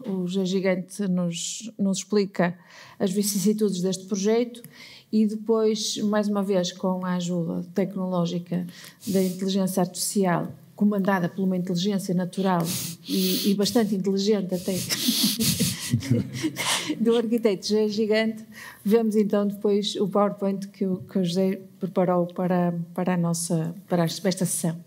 o José Gigante nos explica as vicissitudes deste projeto, e depois, mais uma vez, com a ajuda tecnológica da inteligência artificial, comandada por uma inteligência natural e bastante inteligente até, do arquiteto José Gigante, vemos então depois o PowerPoint que o José preparou para esta sessão.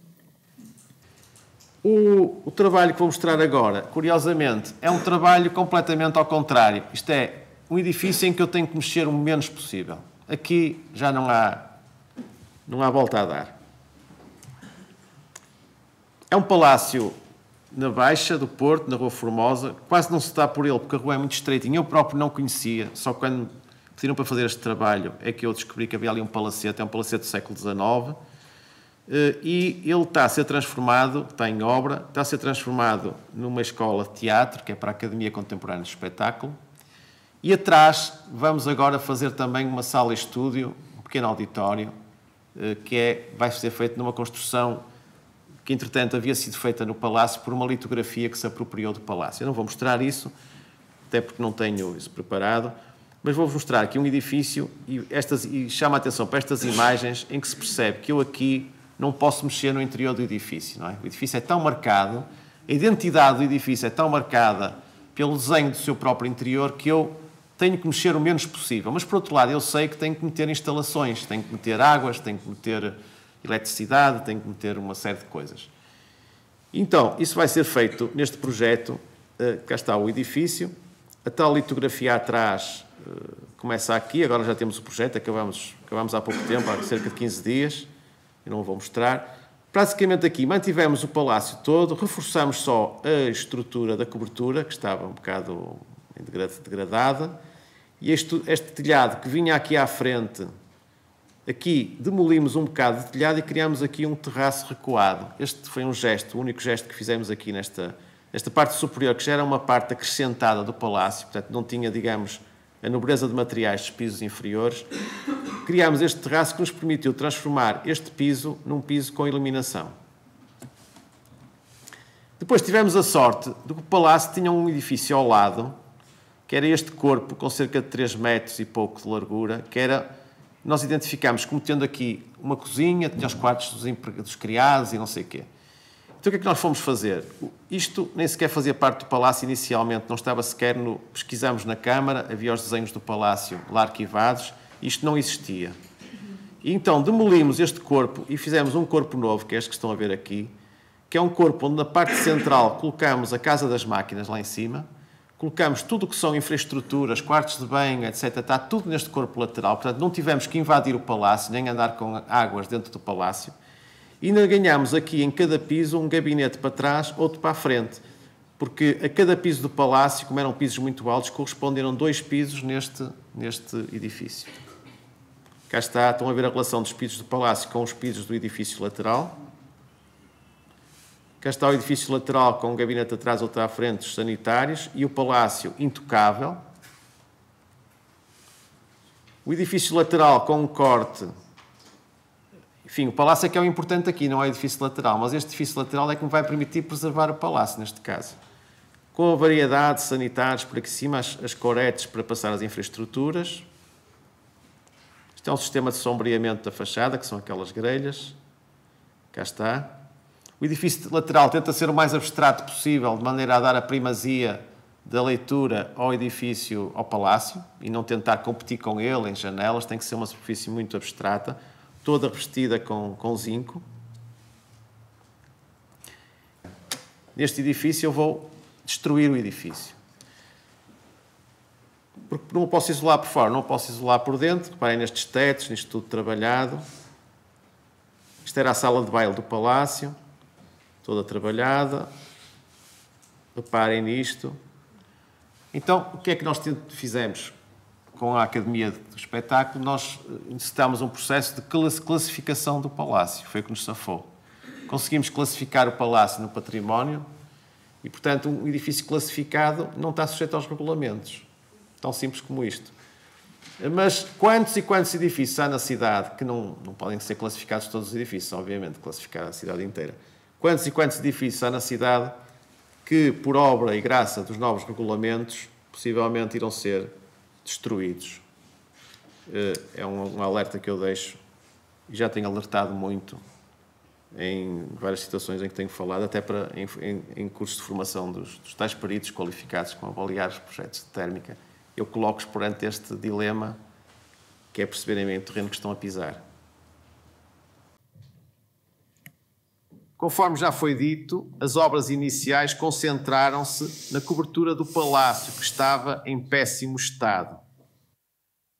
O trabalho que vou mostrar agora, curiosamente, é um trabalho completamente ao contrário. Isto é um edifício em que eu tenho que mexer o menos possível. Aqui já não há volta a dar. É um palácio na Baixa do Porto, na Rua Formosa. Quase não se dá por ele, porque a rua é muito estreitinha. Eu próprio não conhecia, só quando pediram para fazer este trabalho é que eu descobri que havia ali um palacete. É um palacete do século XIX. E ele está a ser transformado, está em obra, está a ser transformado numa escola de teatro, que é para a Academia Contemporânea de Espetáculo. E atrás vamos agora fazer também uma sala-estúdio, um pequeno auditório, que vai ser feito numa construção que, entretanto, havia sido feita no Palácio por uma litografia que se apropriou do Palácio. Eu não vou mostrar isso, até porque não tenho isso preparado, mas vou-vos mostrar aqui um edifício e chama a atenção para estas imagens em que se percebe que eu aqui não posso mexer no interior do edifício, não é? O edifício é tão marcado, a identidade do edifício é tão marcada pelo desenho do seu próprio interior que eu tenho que mexer o menos possível. Mas, por outro lado, eu sei que tenho que meter instalações, tenho que meter águas, tenho que meter eletricidade, tenho que meter uma série de coisas. Então, isso vai ser feito neste projeto. Cá está o edifício. A tal litografia atrás começa aqui. Agora já temos o projeto, acabamos há pouco tempo, há cerca de 15 dias. Eu não o vou mostrar. Basicamente aqui mantivemos o palácio todo, reforçamos só a estrutura da cobertura, que estava um bocado degradada, e este telhado que vinha aqui à frente, aqui demolimos um bocado de telhado e criamos aqui um terraço recuado. Este foi um gesto, o único gesto que fizemos aqui nesta parte superior, que já era uma parte acrescentada do palácio, portanto não tinha, digamos, a nobreza de materiais dos pisos inferiores. Criámos este terraço que nos permitiu transformar este piso num piso com iluminação. Depois tivemos a sorte de que o palácio tinha um edifício ao lado, que era este corpo com cerca de 3 metros e pouco de largura, nós identificámos como tendo aqui uma cozinha, tinha os quartos dos criados e não sei o quê. Então o que é que nós fomos fazer? Isto nem sequer fazia parte do palácio inicialmente, não estava sequer pesquisámos na Câmara, havia os desenhos do palácio lá arquivados, isto não existia. E então demolimos este corpo e fizemos um corpo novo, que é este que estão a ver aqui, que é um corpo onde na parte central colocamos a Casa das Máquinas lá em cima, colocamos tudo o que são infraestruturas, quartos de banho, etc. Está tudo neste corpo lateral, portanto não tivemos que invadir o palácio, nem andar com águas dentro do palácio. E ainda ganhámos aqui em cada piso um gabinete para trás, outro para a frente, porque a cada piso do palácio, como eram pisos muito altos, corresponderam 2 pisos neste edifício. Cá está, estão a ver a relação dos pisos do palácio com os pisos do edifício lateral. Cá está o edifício lateral com um gabinete atrás, outro à frente, os sanitários, e o palácio intocável. O edifício lateral com um corte. Enfim, o palácio é que é o importante aqui, não é o edifício lateral, mas este edifício lateral é que me vai permitir preservar o palácio, neste caso. Com a variedade de sanitários por aqui em cima, as coretes para passar as infraestruturas. Isto é um sistema de sombreamento da fachada, que são aquelas grelhas. Cá está. O edifício lateral tenta ser o mais abstrato possível, de maneira a dar a primazia da leitura ao edifício, ao palácio, e não tentar competir com ele em janelas, tem que ser uma superfície muito abstrata, toda revestida com zinco. Neste edifício eu vou destruir o edifício. Porque não o posso isolar por fora, não o posso isolar por dentro. Reparem nestes tetos, nisto tudo trabalhado. Isto era a sala de baile do palácio, toda trabalhada. Reparem nisto. Então, o que é que nós fizemos? Com a Academia do Espetáculo, nós necessitámos um processo de classificação do palácio. Foi o que nos safou. conseguimos classificar o palácio no património e, portanto, um edifício classificado não está sujeito aos regulamentos. Tão simples como isto. Mas quantos e quantos edifícios há na cidade, que não podem ser classificados todos os edifícios, obviamente, classificar a cidade inteira. Quantos e quantos edifícios há na cidade que, por obra e graça dos novos regulamentos, possivelmente irão ser destruídos? É um alerta que eu deixo e já tenho alertado muito em várias situações em que tenho falado, até em cursos de formação dos tais peritos qualificados com avaliar os projetos de térmica. Eu coloco-os perante este dilema, que é perceberem bem o terreno que estão a pisar. Conforme já foi dito, as obras iniciais concentraram-se na cobertura do palácio, que estava em péssimo estado.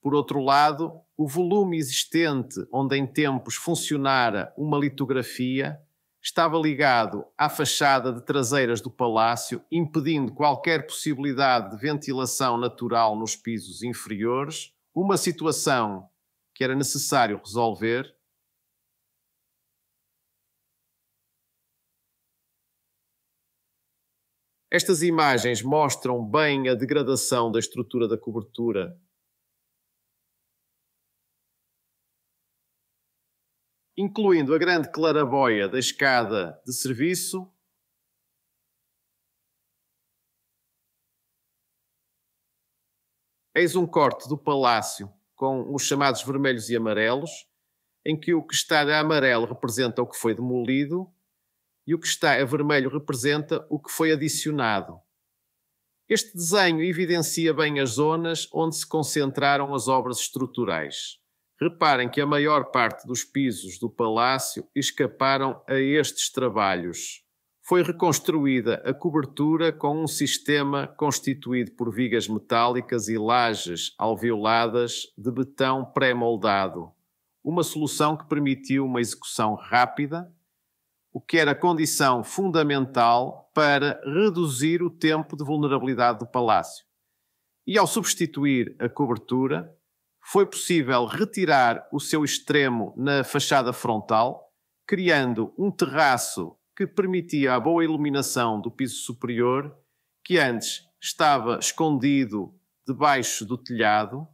Por outro lado, o volume existente onde em tempos funcionara uma litografia estava ligado à fachada de traseiras do palácio, impedindo qualquer possibilidade de ventilação natural nos pisos inferiores, uma situação que era necessário resolver. Estas imagens mostram bem a degradação da estrutura da cobertura, incluindo a grande claraboia da escada de serviço, eis um corte do palácio com os chamados vermelhos e amarelos, em que o que está a amarelo representa o que foi demolido e o que está a vermelho representa o que foi adicionado. Este desenho evidencia bem as zonas onde se concentraram as obras estruturais. Reparem que a maior parte dos pisos do palácio escaparam a estes trabalhos. Foi reconstruída a cobertura com um sistema constituído por vigas metálicas e lajes alveoladas de betão pré-moldado. Uma solução que permitiu uma execução rápida, o que era condição fundamental para reduzir o tempo de vulnerabilidade do palácio. E ao substituir a cobertura, foi possível retirar o seu extremo na fachada frontal, criando um terraço que permitia a boa iluminação do piso superior, que antes estava escondido debaixo do telhado.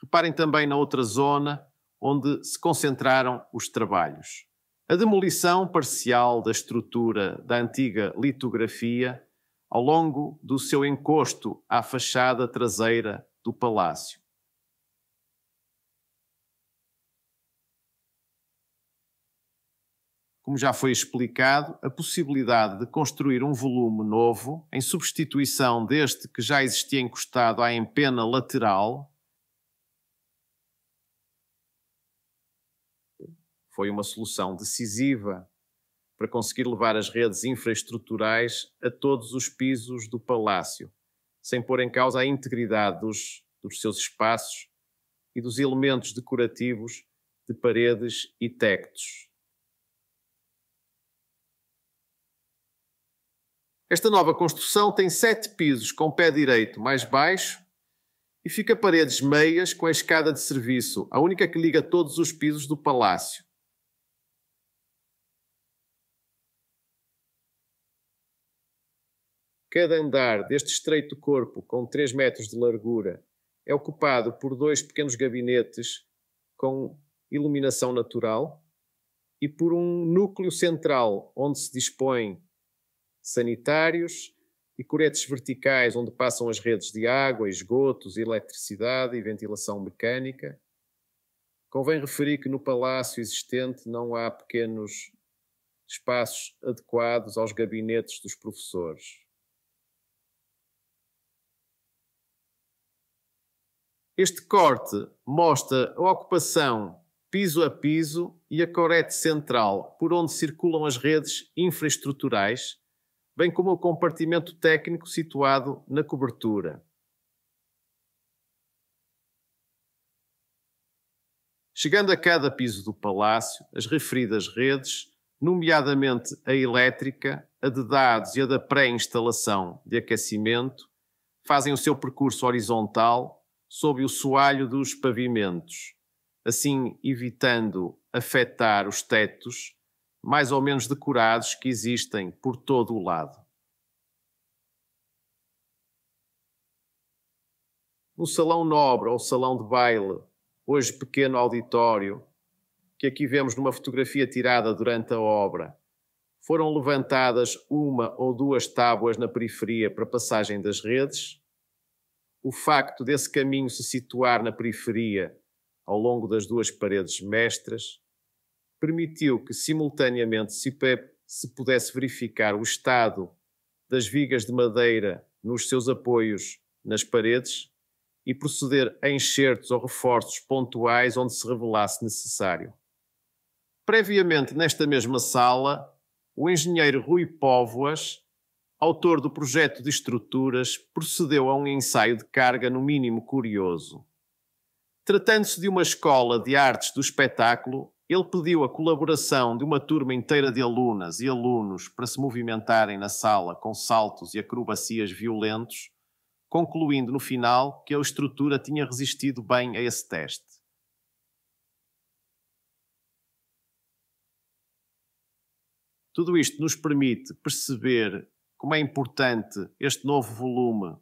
Reparem também na outra zona onde se concentraram os trabalhos. A demolição parcial da estrutura da antiga litografia ao longo do seu encosto à fachada traseira do palácio. Como já foi explicado, a possibilidade de construir um volume novo, em substituição deste que já existia encostado à empena lateral, foi uma solução decisiva para conseguir levar as redes infraestruturais a todos os pisos do palácio, sem pôr em causa a integridade dos seus espaços e dos elementos decorativos de paredes e tectos. Esta nova construção tem 7 pisos com pé direito mais baixo e fica paredes meias com a escada de serviço, a única que liga todos os pisos do palácio. Cada andar deste estreito corpo, com 3 metros de largura, é ocupado por 2 pequenos gabinetes com iluminação natural e por um núcleo central onde se dispõe sanitários e coretes verticais onde passam as redes de água, esgotos, eletricidade e ventilação mecânica. Convém referir que no palácio existente não há pequenos espaços adequados aos gabinetes dos professores. Este corte mostra a ocupação piso a piso e a corete central por onde circulam as redes infraestruturais, bem como o compartimento técnico situado na cobertura. Chegando a cada piso do palácio, as referidas redes, nomeadamente a elétrica, a de dados e a da pré-instalação de aquecimento, fazem o seu percurso horizontal sob o soalho dos pavimentos, assim evitando afetar os tetos, mais ou menos decorados, que existem por todo o lado. No salão nobre ou salão de baile, hoje pequeno auditório, que aqui vemos numa fotografia tirada durante a obra, foram levantadas uma ou duas tábuas na periferia para passagem das redes. O facto desse caminho se situar na periferia, ao longo das duas paredes mestras, permitiu que simultaneamente se pudesse verificar o estado das vigas de madeira nos seus apoios nas paredes e proceder a enxertos ou reforços pontuais onde se revelasse necessário. Previamente, nesta mesma sala, o engenheiro Rui Póvoas, autor do projeto de estruturas, procedeu a um ensaio de carga no mínimo curioso. Tratando-se de uma escola de artes do espetáculo, ele pediu a colaboração de uma turma inteira de alunas e alunos para se movimentarem na sala com saltos e acrobacias violentos, concluindo no final que a estrutura tinha resistido bem a esse teste. Tudo isto nos permite perceber como é importante este novo volume,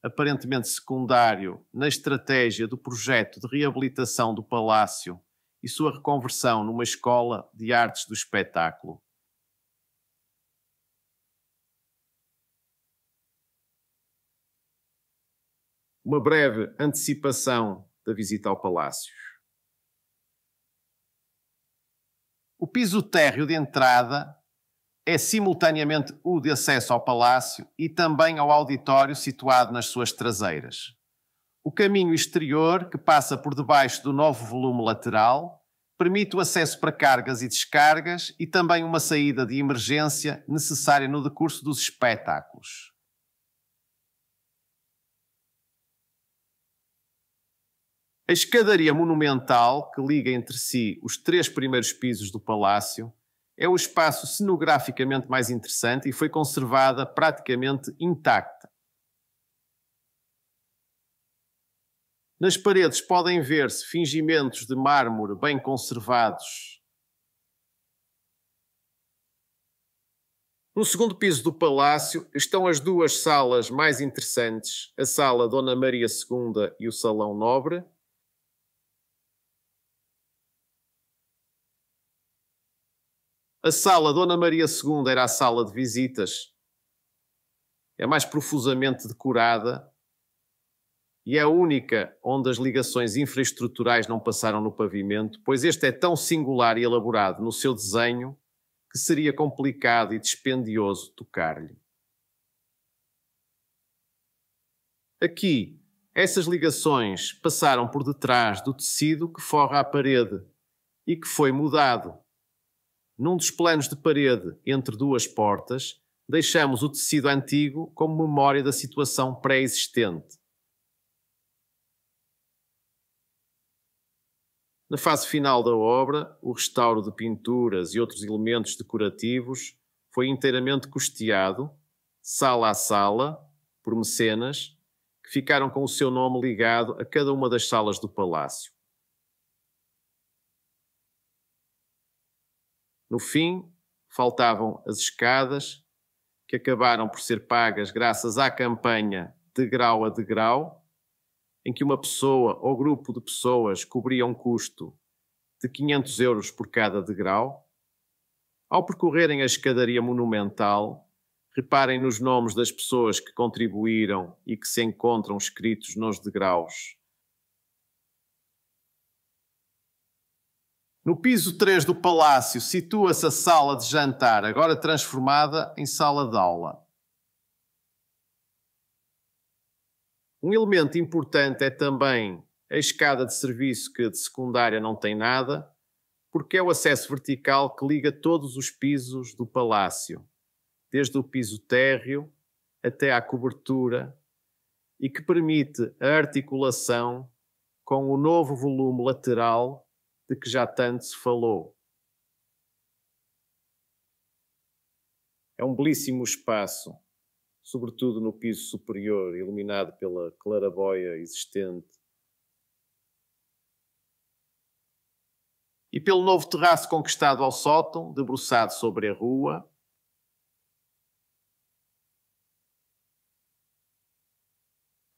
aparentemente secundário, na estratégia do projeto de reabilitação do Palácio e sua reconversão numa escola de artes do espetáculo. Uma breve antecipação da visita ao Palácio. O piso térreo de entrada é simultaneamente o de acesso ao Palácio e também ao auditório situado nas suas traseiras. O caminho exterior, que passa por debaixo do novo volume lateral, permite o acesso para cargas e descargas e também uma saída de emergência necessária no decurso dos espetáculos. A escadaria monumental, que liga entre si os 3 primeiros pisos do Palácio, é o espaço cenograficamente mais interessante e foi conservada praticamente intacta. Nas paredes podem ver-se fingimentos de mármore bem conservados. No segundo piso do Palácio estão as duas salas mais interessantes, a Sala Dona Maria II e o Salão Nobre. A Sala Dona Maria II era a sala de visitas. É mais profusamente decorada e é a única onde as ligações infraestruturais não passaram no pavimento, pois este é tão singular e elaborado no seu desenho que seria complicado e dispendioso tocar-lhe. Aqui, essas ligações passaram por detrás do tecido que forra a parede e que foi mudado. Num dos planos de parede entre duas portas, deixamos o tecido antigo como memória da situação pré-existente. Na fase final da obra, o restauro de pinturas e outros elementos decorativos foi inteiramente custeado, sala a sala, por mecenas, que ficaram com o seu nome ligado a cada uma das salas do Palácio. No fim, faltavam as escadas, que acabaram por ser pagas graças à campanha Degrau a Degrau, em que uma pessoa ou grupo de pessoas cobria um custo de 500 € por cada degrau. Ao percorrerem a escadaria monumental, reparem nos nomes das pessoas que contribuíram e que se encontram escritos nos degraus. No piso 3 do Palácio situa-se a sala de jantar, agora transformada em sala de aula. Um elemento importante é também a escada de serviço, que de secundária não tem nada, porque é o acesso vertical que liga todos os pisos do Palácio, desde o piso térreo até à cobertura, e que permite a articulação com o novo volume lateral de que já tanto se falou. É um belíssimo espaço, sobretudo no piso superior, iluminado pela claraboia existente. E pelo novo terraço conquistado ao sótão, debruçado sobre a rua.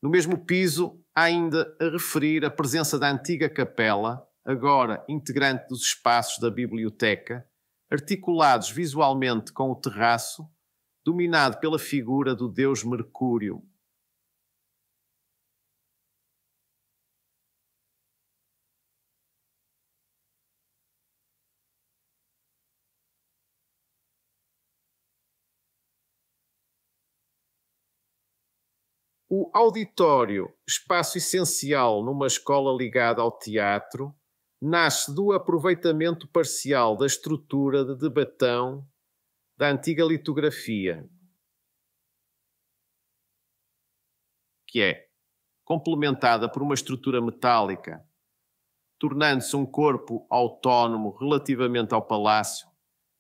No mesmo piso, há ainda a referir a presença da antiga capela, agora integrante dos espaços da biblioteca, articulados visualmente com o terraço, dominado pela figura do deus Mercúrio. O auditório, espaço essencial numa escola ligada ao teatro, nasce do aproveitamento parcial da estrutura de debatão da antiga litografia, que é complementada por uma estrutura metálica, tornando-se um corpo autónomo relativamente ao palácio,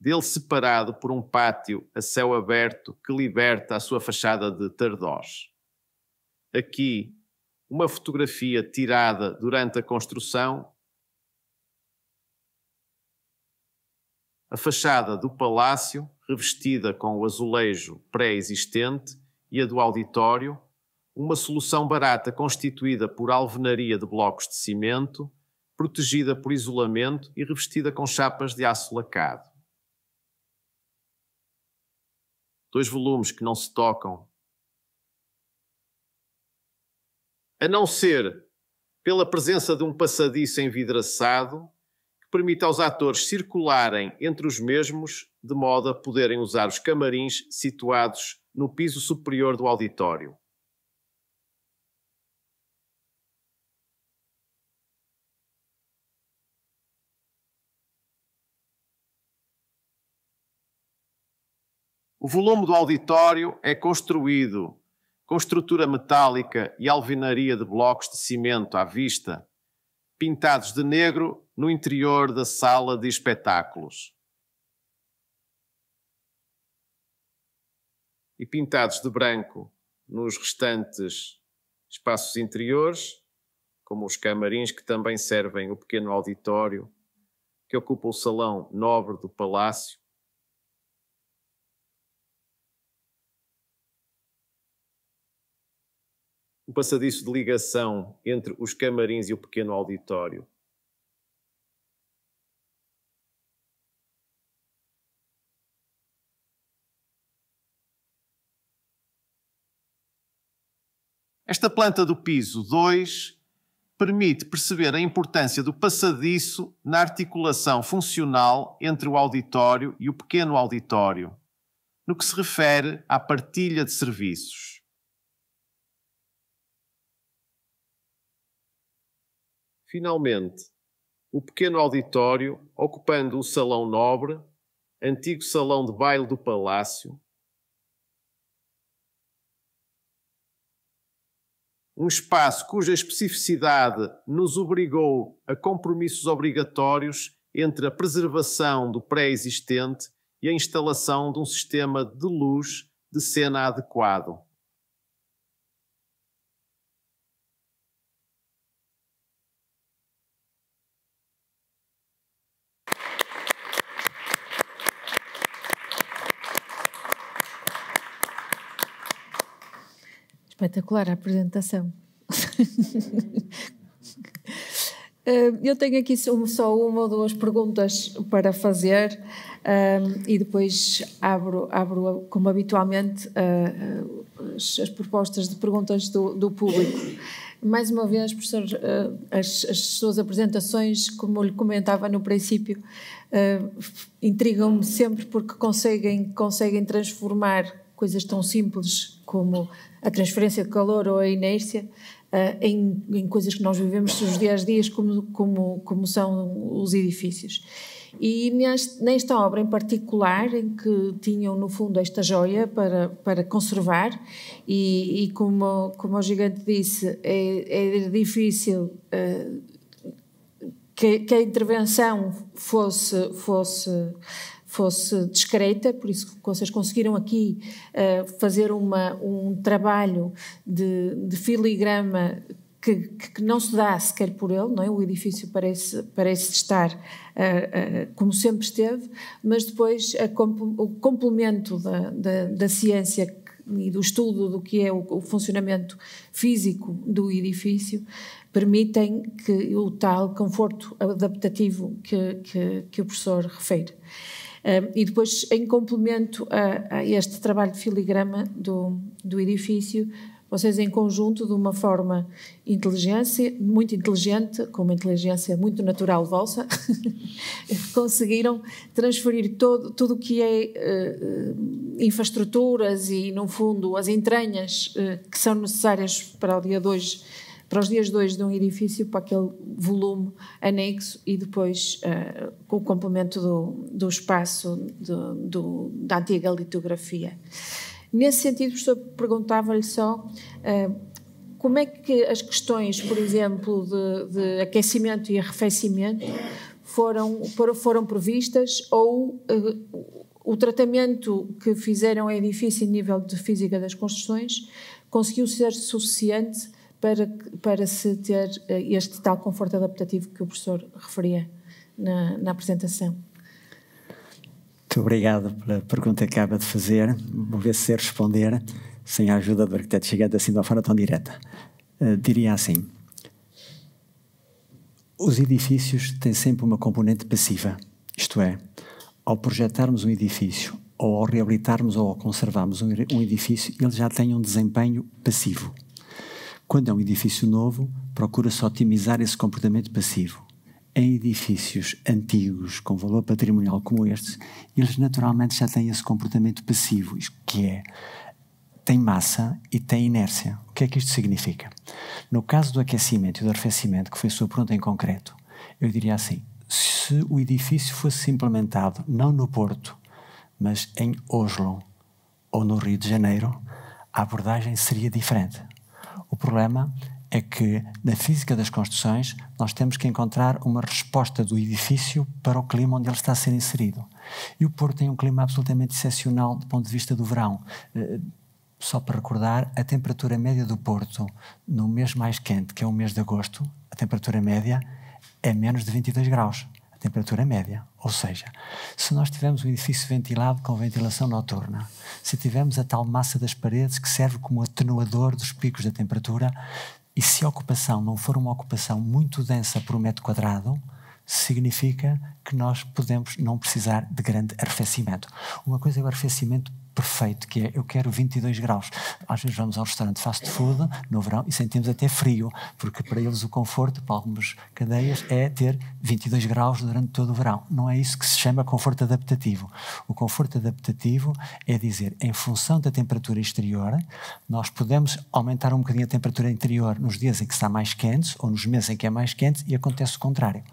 dele separado por um pátio a céu aberto que liberta a sua fachada de tardós. Aqui, uma fotografia tirada durante a construção. A fachada do palácio, revestida com o azulejo pré-existente, e a do auditório, uma solução barata constituída por alvenaria de blocos de cimento, protegida por isolamento e revestida com chapas de aço lacado. 2 volumes que não se tocam. A não ser pela presença de um passadiço envidraçado que permite aos atores circularem entre os mesmos de modo a poderem usar os camarins situados no piso superior do auditório. O volume do auditório é construído com estrutura metálica e alvenaria de blocos de cimento à vista, pintados de negro no interior da sala de espetáculos. E pintados de branco nos restantes espaços interiores, como os camarins que também servem o pequeno auditório, que ocupa o salão nobre do palácio. O passadiço de ligação entre os camarins e o pequeno auditório. Esta planta do piso 2 permite perceber a importância do passadiço na articulação funcional entre o auditório e o pequeno auditório, no que se refere à partilha de serviços. Finalmente, o pequeno auditório, ocupando o salão nobre, antigo salão de baile do palácio, um espaço cuja especificidade nos obrigou a compromissos obrigatórios entre a preservação do pré-existente e a instalação de um sistema de luz de cena adequado. Espetacular a apresentação. Eu tenho aqui só uma ou duas perguntas para fazer e depois abro como habitualmente, as propostas de perguntas do público. Mais uma vez, professor, as suas apresentações, como eu lhe comentava no princípio, intrigam-me sempre porque conseguem transformar coisas tão simples como a transferência de calor ou a inércia em coisas que nós vivemos nos dias a dias, como são os edifícios. E nesta obra em particular, em que tinham no fundo esta joia para conservar, e como o gigante disse, é difícil que a intervenção fosse discreta, por isso que vocês conseguiram aqui fazer um trabalho de filigrama que não se dá sequer por ele, não é? O edifício parece estar como sempre esteve, mas depois o complemento da ciência e do estudo do que é o funcionamento físico do edifício permitem que o tal conforto adaptativo que o professor refere. E depois, em complemento a este trabalho de filigrama do edifício, vocês em conjunto, de uma forma muito inteligente, com uma inteligência muito natural vossa, conseguiram transferir tudo o que é infraestruturas e, no fundo, as entranhas que são necessárias para os dias 2 de um edifício, para aquele volume anexo, e depois com o complemento do espaço da antiga litografia. Nesse sentido, professor, perguntava-lhe só como é que as questões, por exemplo, de aquecimento e arrefecimento foram previstas, ou o tratamento que fizeram ao edifício em nível de física das construções conseguiu ser suficiente para se ter este tal conforto adaptativo que o professor referia na apresentação. Muito obrigado pela pergunta que acaba de fazer. Vou ver se sei responder sem a ajuda do arquiteto chegando assim de uma forma tão direta. Diria assim: os edifícios têm sempre uma componente passiva, isto é, ao projetarmos um edifício, ou ao reabilitarmos ou ao conservarmos um edifício, ele já tem um desempenho passivo. Quando é um edifício novo, procura-se otimizar esse comportamento passivo. Em edifícios antigos, com valor patrimonial como estes, eles naturalmente já têm esse comportamento passivo, que é, tem massa e tem inércia. O que é que isto significa? No caso do aquecimento e do arrefecimento, que foi a sua pergunta em concreto, eu diria assim: se o edifício fosse implementado não no Porto, mas em Oslo ou no Rio de Janeiro, a abordagem seria diferente. O problema é que, na física das construções, nós temos que encontrar uma resposta do edifício para o clima onde ele está a ser inserido. E o Porto tem um clima absolutamente excepcional do ponto de vista do verão. Só para recordar, a temperatura média do Porto, no mês mais quente, que é o mês de agosto, a temperatura média é menos de 22 graus. A temperatura média. Ou seja, se nós tivermos um edifício ventilado com ventilação noturna, se tivermos a tal massa das paredes que serve como atenuador dos picos da temperatura, e se a ocupação não for uma ocupação muito densa por metro quadrado, significa que nós podemos não precisar de grande arrefecimento. Uma coisa é o arrefecimento perfeito, que é, eu quero 22 graus. Às vezes vamos ao restaurante fast food no verão e sentimos até frio, porque para eles o conforto, para algumas cadeias, é ter 22 graus durante todo o verão. Não é isso que se chama conforto adaptativo. O conforto adaptativo é dizer, em função da temperatura exterior, nós podemos aumentar um bocadinho a temperatura interior nos dias em que está mais quente, ou nos meses em que é mais quente, e acontece o contrário.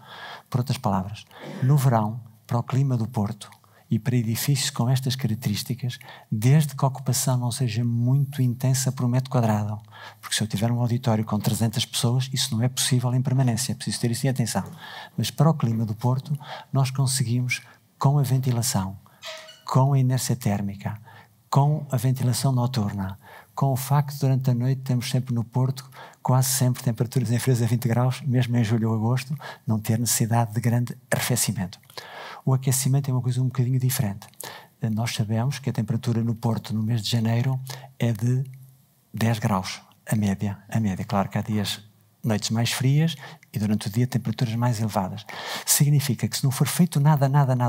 Por outras palavras, no verão, para o clima do Porto, e para edifícios com estas características, desde que a ocupação não seja muito intensa por metro quadrado, porque se eu tiver um auditório com 300 pessoas, isso não é possível em permanência, é preciso ter isso em atenção. Mas para o clima do Porto, nós conseguimos, com a ventilação, com a inércia térmica, com a ventilação noturna, com o facto de durante a noite temos sempre no Porto quase sempre temperaturas inferiores a 20 graus, mesmo em julho ou agosto, não ter necessidade de grande arrefecimento. O aquecimento é uma coisa um bocadinho diferente. Nós sabemos que a temperatura no Porto no mês de janeiro é de 10 graus, a média. Claro que há noites mais frias e durante o dia temperaturas mais elevadas. Significa que se não for feito nada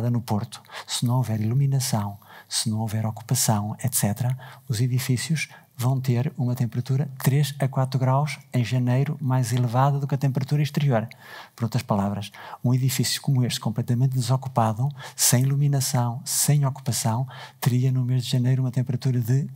no Porto, se não houver iluminação, se não houver ocupação, etc., os edifícios vão ter uma temperatura 3 a 4 graus em janeiro mais elevada do que a temperatura exterior. Por outras palavras, um edifício como este, completamente desocupado, sem iluminação, sem ocupação, teria no mês de janeiro uma temperatura de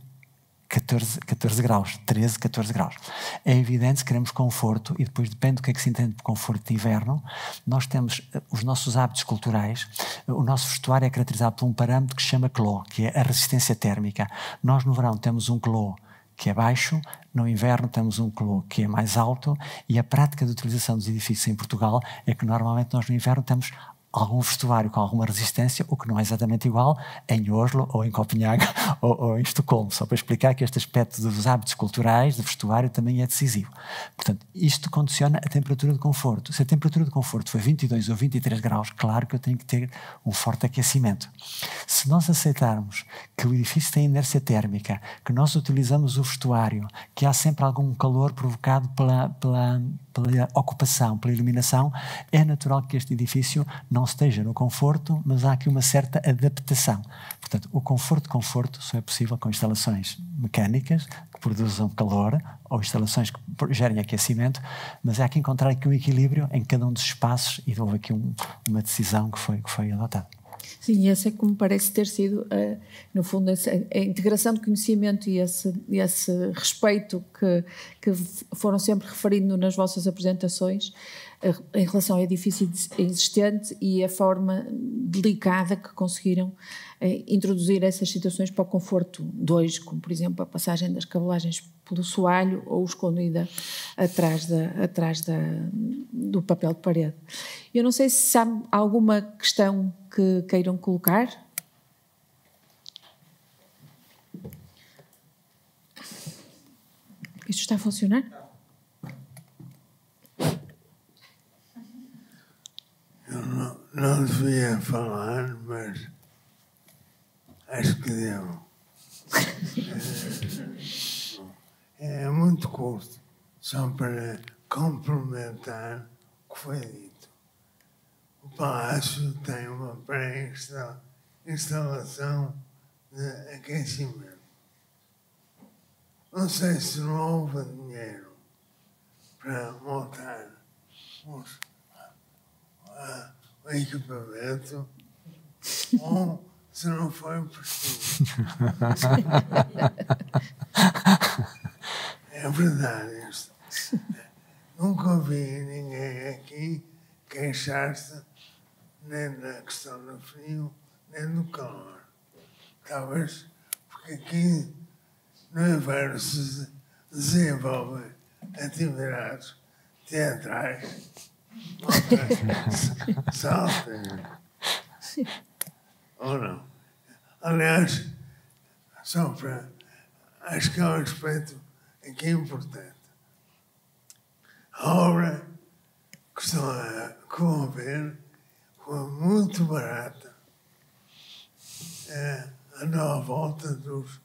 14 graus, 13, 14 graus. É evidente que queremos conforto e depois depende do que é que se entende por conforto de inverno. Nós temos os nossos hábitos culturais, o nosso vestuário é caracterizado por um parâmetro que se chama CLO, que é a resistência térmica. Nós no verão temos um CLO que é baixo, no inverno temos um CLO que é mais alto e a prática de utilização dos edifícios em Portugal é que normalmente nós no inverno temos algum vestuário com alguma resistência, o que não é exatamente igual em Oslo ou em Copenhague ou em Estocolmo. Só para explicar que este aspecto dos hábitos culturais, de vestuário, também é decisivo. Portanto, isto condiciona a temperatura de conforto. Se a temperatura de conforto for 22 ou 23 graus, claro que eu tenho que ter um forte aquecimento. Se nós aceitarmos que o edifício tem inércia térmica, que nós utilizamos o vestuário, que há sempre algum calor provocado pela ocupação, pela iluminação, é natural que este edifício não esteja no conforto, mas há aqui uma certa adaptação. Portanto, o conforto só é possível com instalações mecânicas que produzam calor ou instalações que gerem aquecimento, mas há que encontrar aqui um equilíbrio em cada um dos espaços e houve aqui uma decisão que foi adotada. Sim, essa é como parece ter sido, no fundo, a integração de conhecimento e esse respeito que foram sempre referindo nas vossas apresentações em relação ao edifício existente e a forma delicada que conseguiram introduzir essas situações para o conforto de hoje, como por exemplo a passagem das cabelagens pelo soalho ou escondida atrás do papel de parede. Eu não sei se há alguma questão que queiram colocar. Isto está a funcionar? Eu não devia falar, mas acho que devo. É muito curto, só para complementar o que foi dito. O palácio tem uma pré-instalação de aquecimento. Não sei se não houve dinheiro para montar o equipamento ou se não foi preciso. É verdade isto. Nunca vi ninguém aqui queixar-se nem da questão do frio, nem do calor. Talvez porque aqui no inverno se desenvolvem atividades teatrais, saltem, ou não. Aliás, acho que é um aspecto aqui importante. A obra que estão a promover foi muito barata. Andou à volta dos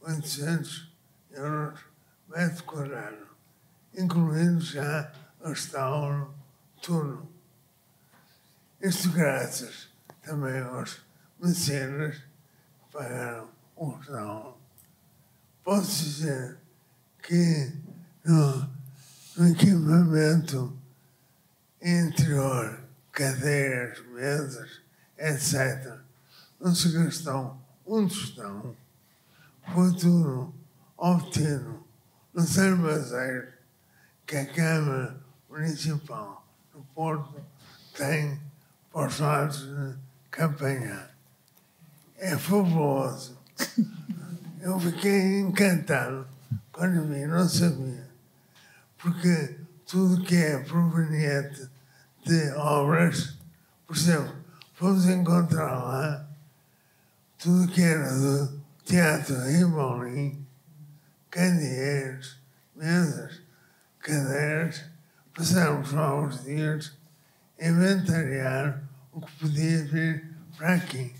800 euros metro quadrado, incluindo já o restauro, tudo. Isto graças também aos mecenas que pagaram o restauro. Posso dizer que no equipamento interior, cadeiras, mesas, etc., não se gastou um tostão. Foi tudo obtido nos armazéns que a Câmara Municipal do Porto tem para os lados de campanha. É fabuloso. Eu fiquei encantado quando vi, não sabia. Porque tudo que é proveniente de obras, por exemplo, fomos encontrar lá tudo que era do Teatro Rivoli, candeeiros, mesas, cadeiras, passamos lá uns dias a inventariar o que podia vir para aqui.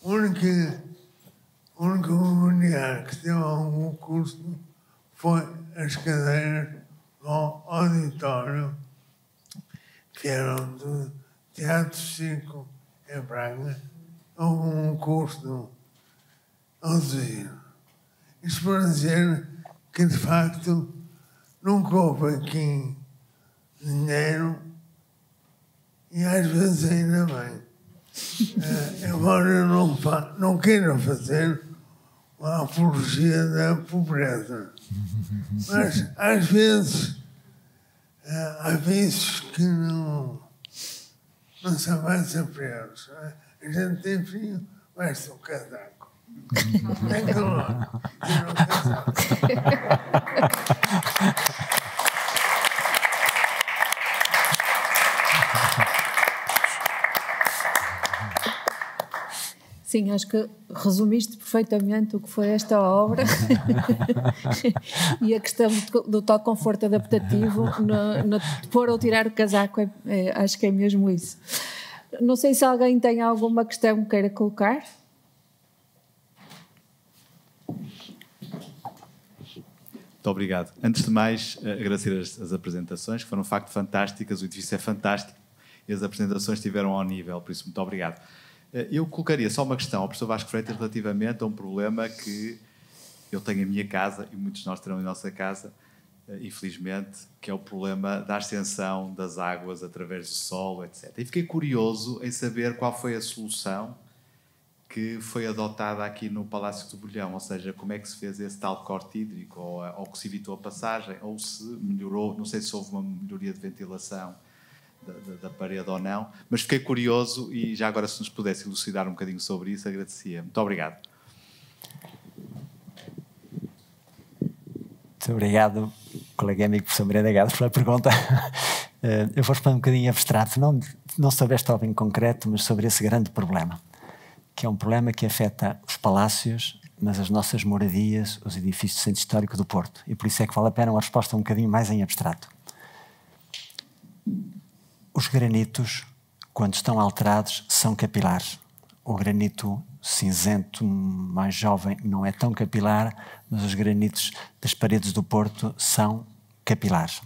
O único mobiliário que teve algum custo foi as cadeiras do auditório, que eram do Teatro Circo em Braga, houve um custo reduzido. Isto para dizer que, de facto, nunca houve aqui dinheiro e às vezes ainda bem. Embora eu não queira fazer uma apologia da pobreza, mas às vezes há vícios que não são mais apelos. A gente tem frio, veste um casaco. Tem calor, tira um casaco. Sim, acho que resumiste perfeitamente o que foi esta obra e a questão do tal conforto adaptativo no pôr ou tirar o casaco, acho que é mesmo isso. Não sei se alguém tem alguma questão que queira colocar. Muito obrigado. Antes de mais, agradecer as apresentações, que foram de facto fantásticas, o edifício é fantástico e as apresentações estiveram ao nível, por isso muito obrigado. Eu colocaria só uma questão ao professor Vasco Freitas relativamente a um problema que eu tenho em minha casa e muitos de nós terão em nossa casa, infelizmente, que é o problema da ascensão das águas através do solo, etc. E fiquei curioso em saber qual foi a solução que foi adotada aqui no Palácio do Bolhão, ou seja, como é que se fez esse tal corte hídrico, ou que se evitou a passagem, ou se melhorou, não sei se houve uma melhoria de ventilação da parede ou não, mas fiquei curioso e já agora se nos pudesse elucidar um bocadinho sobre isso, agradecia. Muito obrigado. Muito obrigado, colega amigo professor Miranda Gades, pela pergunta. Eu vou responder um bocadinho abstrato, não sobre esta obra em concreto, mas sobre esse grande problema, que é um problema que afeta os palácios, mas as nossas moradias, os edifícios do Centro Histórico do Porto. E por isso é que vale a pena uma resposta um bocadinho mais em abstrato. Os granitos, quando estão alterados, são capilares. O granito cinzento mais jovem não é tão capilar, mas os granitos das paredes do Porto são capilares.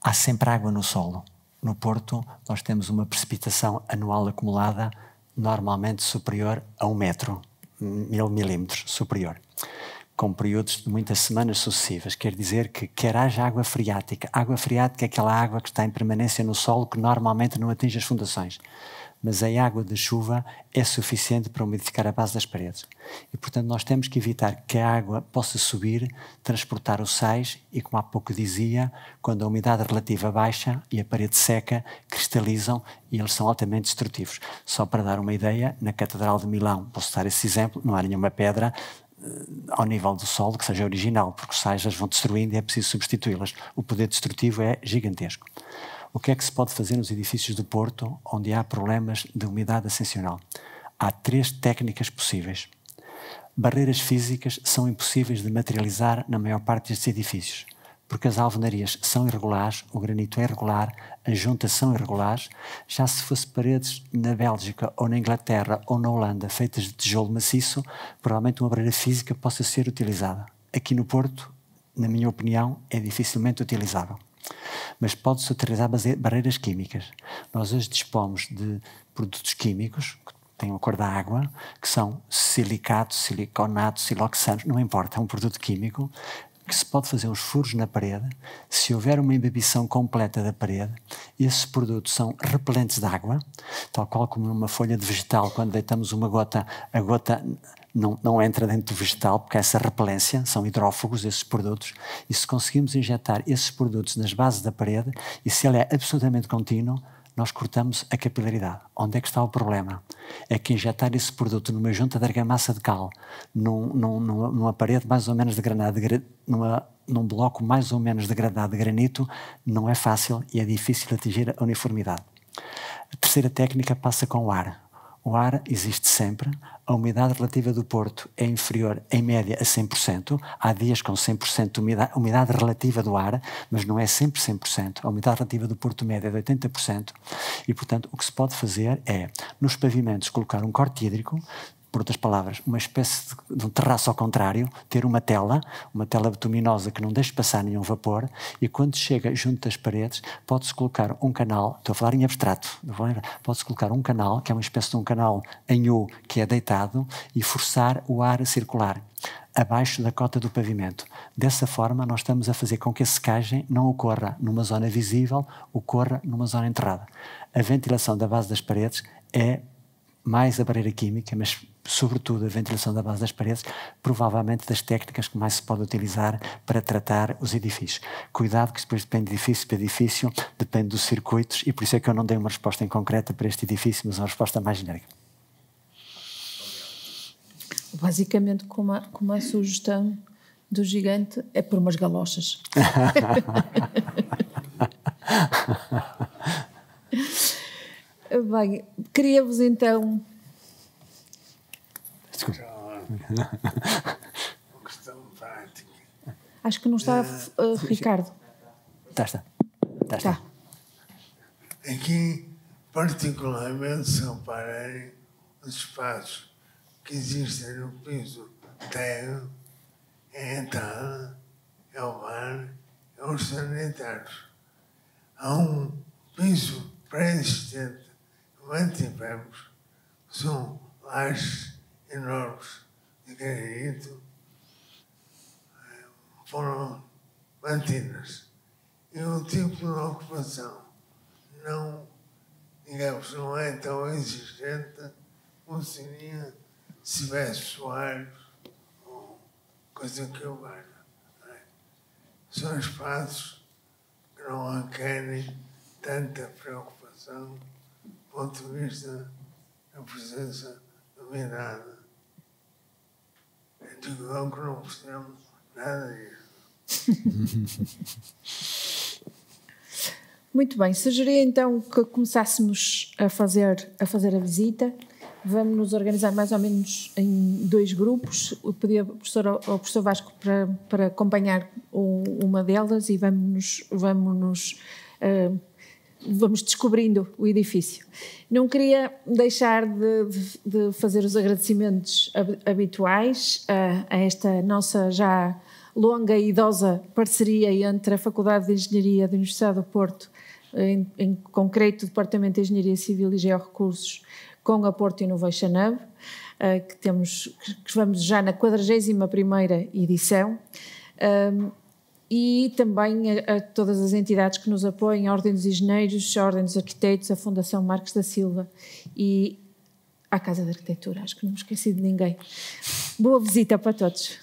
Há sempre água no solo. No Porto, nós temos uma precipitação anual acumulada normalmente superior a 1 metro, 1000 milímetros superior, com períodos de muitas semanas sucessivas. Quer dizer que quer haja água freática. Água freática é aquela água que está em permanência no solo que normalmente não atinge as fundações. Mas a água de chuva é suficiente para umidificar a base das paredes. E, portanto, nós temos que evitar que a água possa subir, transportar os sais e, como há pouco dizia, quando a umidade relativa baixa e a parede seca, cristalizam e eles são altamente destrutivos. Só para dar uma ideia, na Catedral de Milão, posso dar esse exemplo, não há nenhuma pedra ao nível do solo que seja original, porque os sais as vão destruindo e é preciso substituí-las. O poder destrutivo é gigantesco. O que é que se pode fazer nos edifícios do Porto onde há problemas de umidade ascensional? Há 3 técnicas possíveis. Barreiras físicas são impossíveis de materializar na maior parte destes edifícios, porque as alvenarias são irregulares, o granito é irregular, as juntas são irregulares. Já se fosse paredes na Bélgica ou na Inglaterra ou na Holanda feitas de tijolo maciço, provavelmente uma barreira física possa ser utilizada. Aqui no Porto, na minha opinião, é dificilmente utilizável. Mas pode-se utilizar barreiras químicas. Nós hoje dispomos de produtos químicos que têm a cor da água, que são silicatos, siliconatos, siloxanos, não importa, é um produto químico que se pode fazer uns furos na parede. Se houver uma imbibição completa da parede, esses produtos são repelentes de água, tal qual como numa folha de vegetal, quando deitamos uma gota, a gota não entra dentro do vegetal, porque há essa repelência, são hidrófagos esses produtos, e se conseguimos injetar esses produtos nas bases da parede, e se ele é absolutamente contínuo, nós cortamos a capilaridade. Onde é que está o problema? É que injetar esse produto numa junta de argamassa de cal, numa parede mais ou menos degradada, num bloco mais ou menos degradado de granito, não é fácil e é difícil atingir a uniformidade. A terceira técnica passa com o ar. O ar existe sempre, a umidade relativa do Porto é inferior, em média, a 100%. Há dias com 100% de umidade relativa do ar, mas não é sempre 100%. A umidade relativa do Porto média é de 80%. E, portanto, o que se pode fazer é, nos pavimentos, colocar um corte hídrico, por outras palavras, uma espécie de um terraço ao contrário, ter uma tela bituminosa que não deixe passar nenhum vapor, e quando chega junto das paredes, pode-se colocar um canal, estou a falar em abstrato, pode-se colocar um canal, que é uma espécie de um canal em U, que é deitado, e forçar o ar a circular abaixo da cota do pavimento. Dessa forma, nós estamos a fazer com que a secagem não ocorra numa zona visível, ocorra numa zona enterrada. A ventilação da base das paredes é mais a barreira química, mas sobretudo a ventilação da base das paredes, provavelmente das técnicas que mais se pode utilizar para tratar os edifícios. Cuidado que depois depende de edifício para edifício, depende dos circuitos, e por isso é que eu não dei uma resposta em concreta para este edifício, mas uma resposta mais genérica. Basicamente, como a sugestão do gigante é por umas galochas. Bem, queria-vos então Desculpa. Uma questão prática. Acho que não está, Ricardo. Está. Está. Aqui, particularmente, se repararem os espaços que existem no piso térreo, é a entrada, é o bar, é os sanitários. Há um piso pré-existente que mantivemos, são lajes enormes de granito, foram mantidas. E o tipo de ocupação não, digamos, não é tão exigente como seria se tivesse soares ou coisa que eu valha. São espaços que não requerem tanta preocupação do ponto de vista da presença dominada. Eu digo não que não precisamos nada disso. Muito bem, sugeria então que começássemos a fazer a visita. Vamos nos organizar mais ou menos em 2 grupos. Eu pedi ao professor Vasco para acompanhar uma delas e vamos descobrindo o edifício. Não queria deixar de fazer os agradecimentos habituais a esta nossa já longa e idosa parceria entre a Faculdade de Engenharia da Universidade do Porto, em concreto o Departamento de Engenharia Civil e Georrecursos, com a Porto Innovation Hub, que vamos já na 41ª edição, e também a todas as entidades que nos apoiam, a Ordem dos Engenheiros, a Ordem dos Arquitetos, a Fundação Marques da Silva e à Casa de Arquitetura, acho que não me esqueci de ninguém. Boa visita para todos.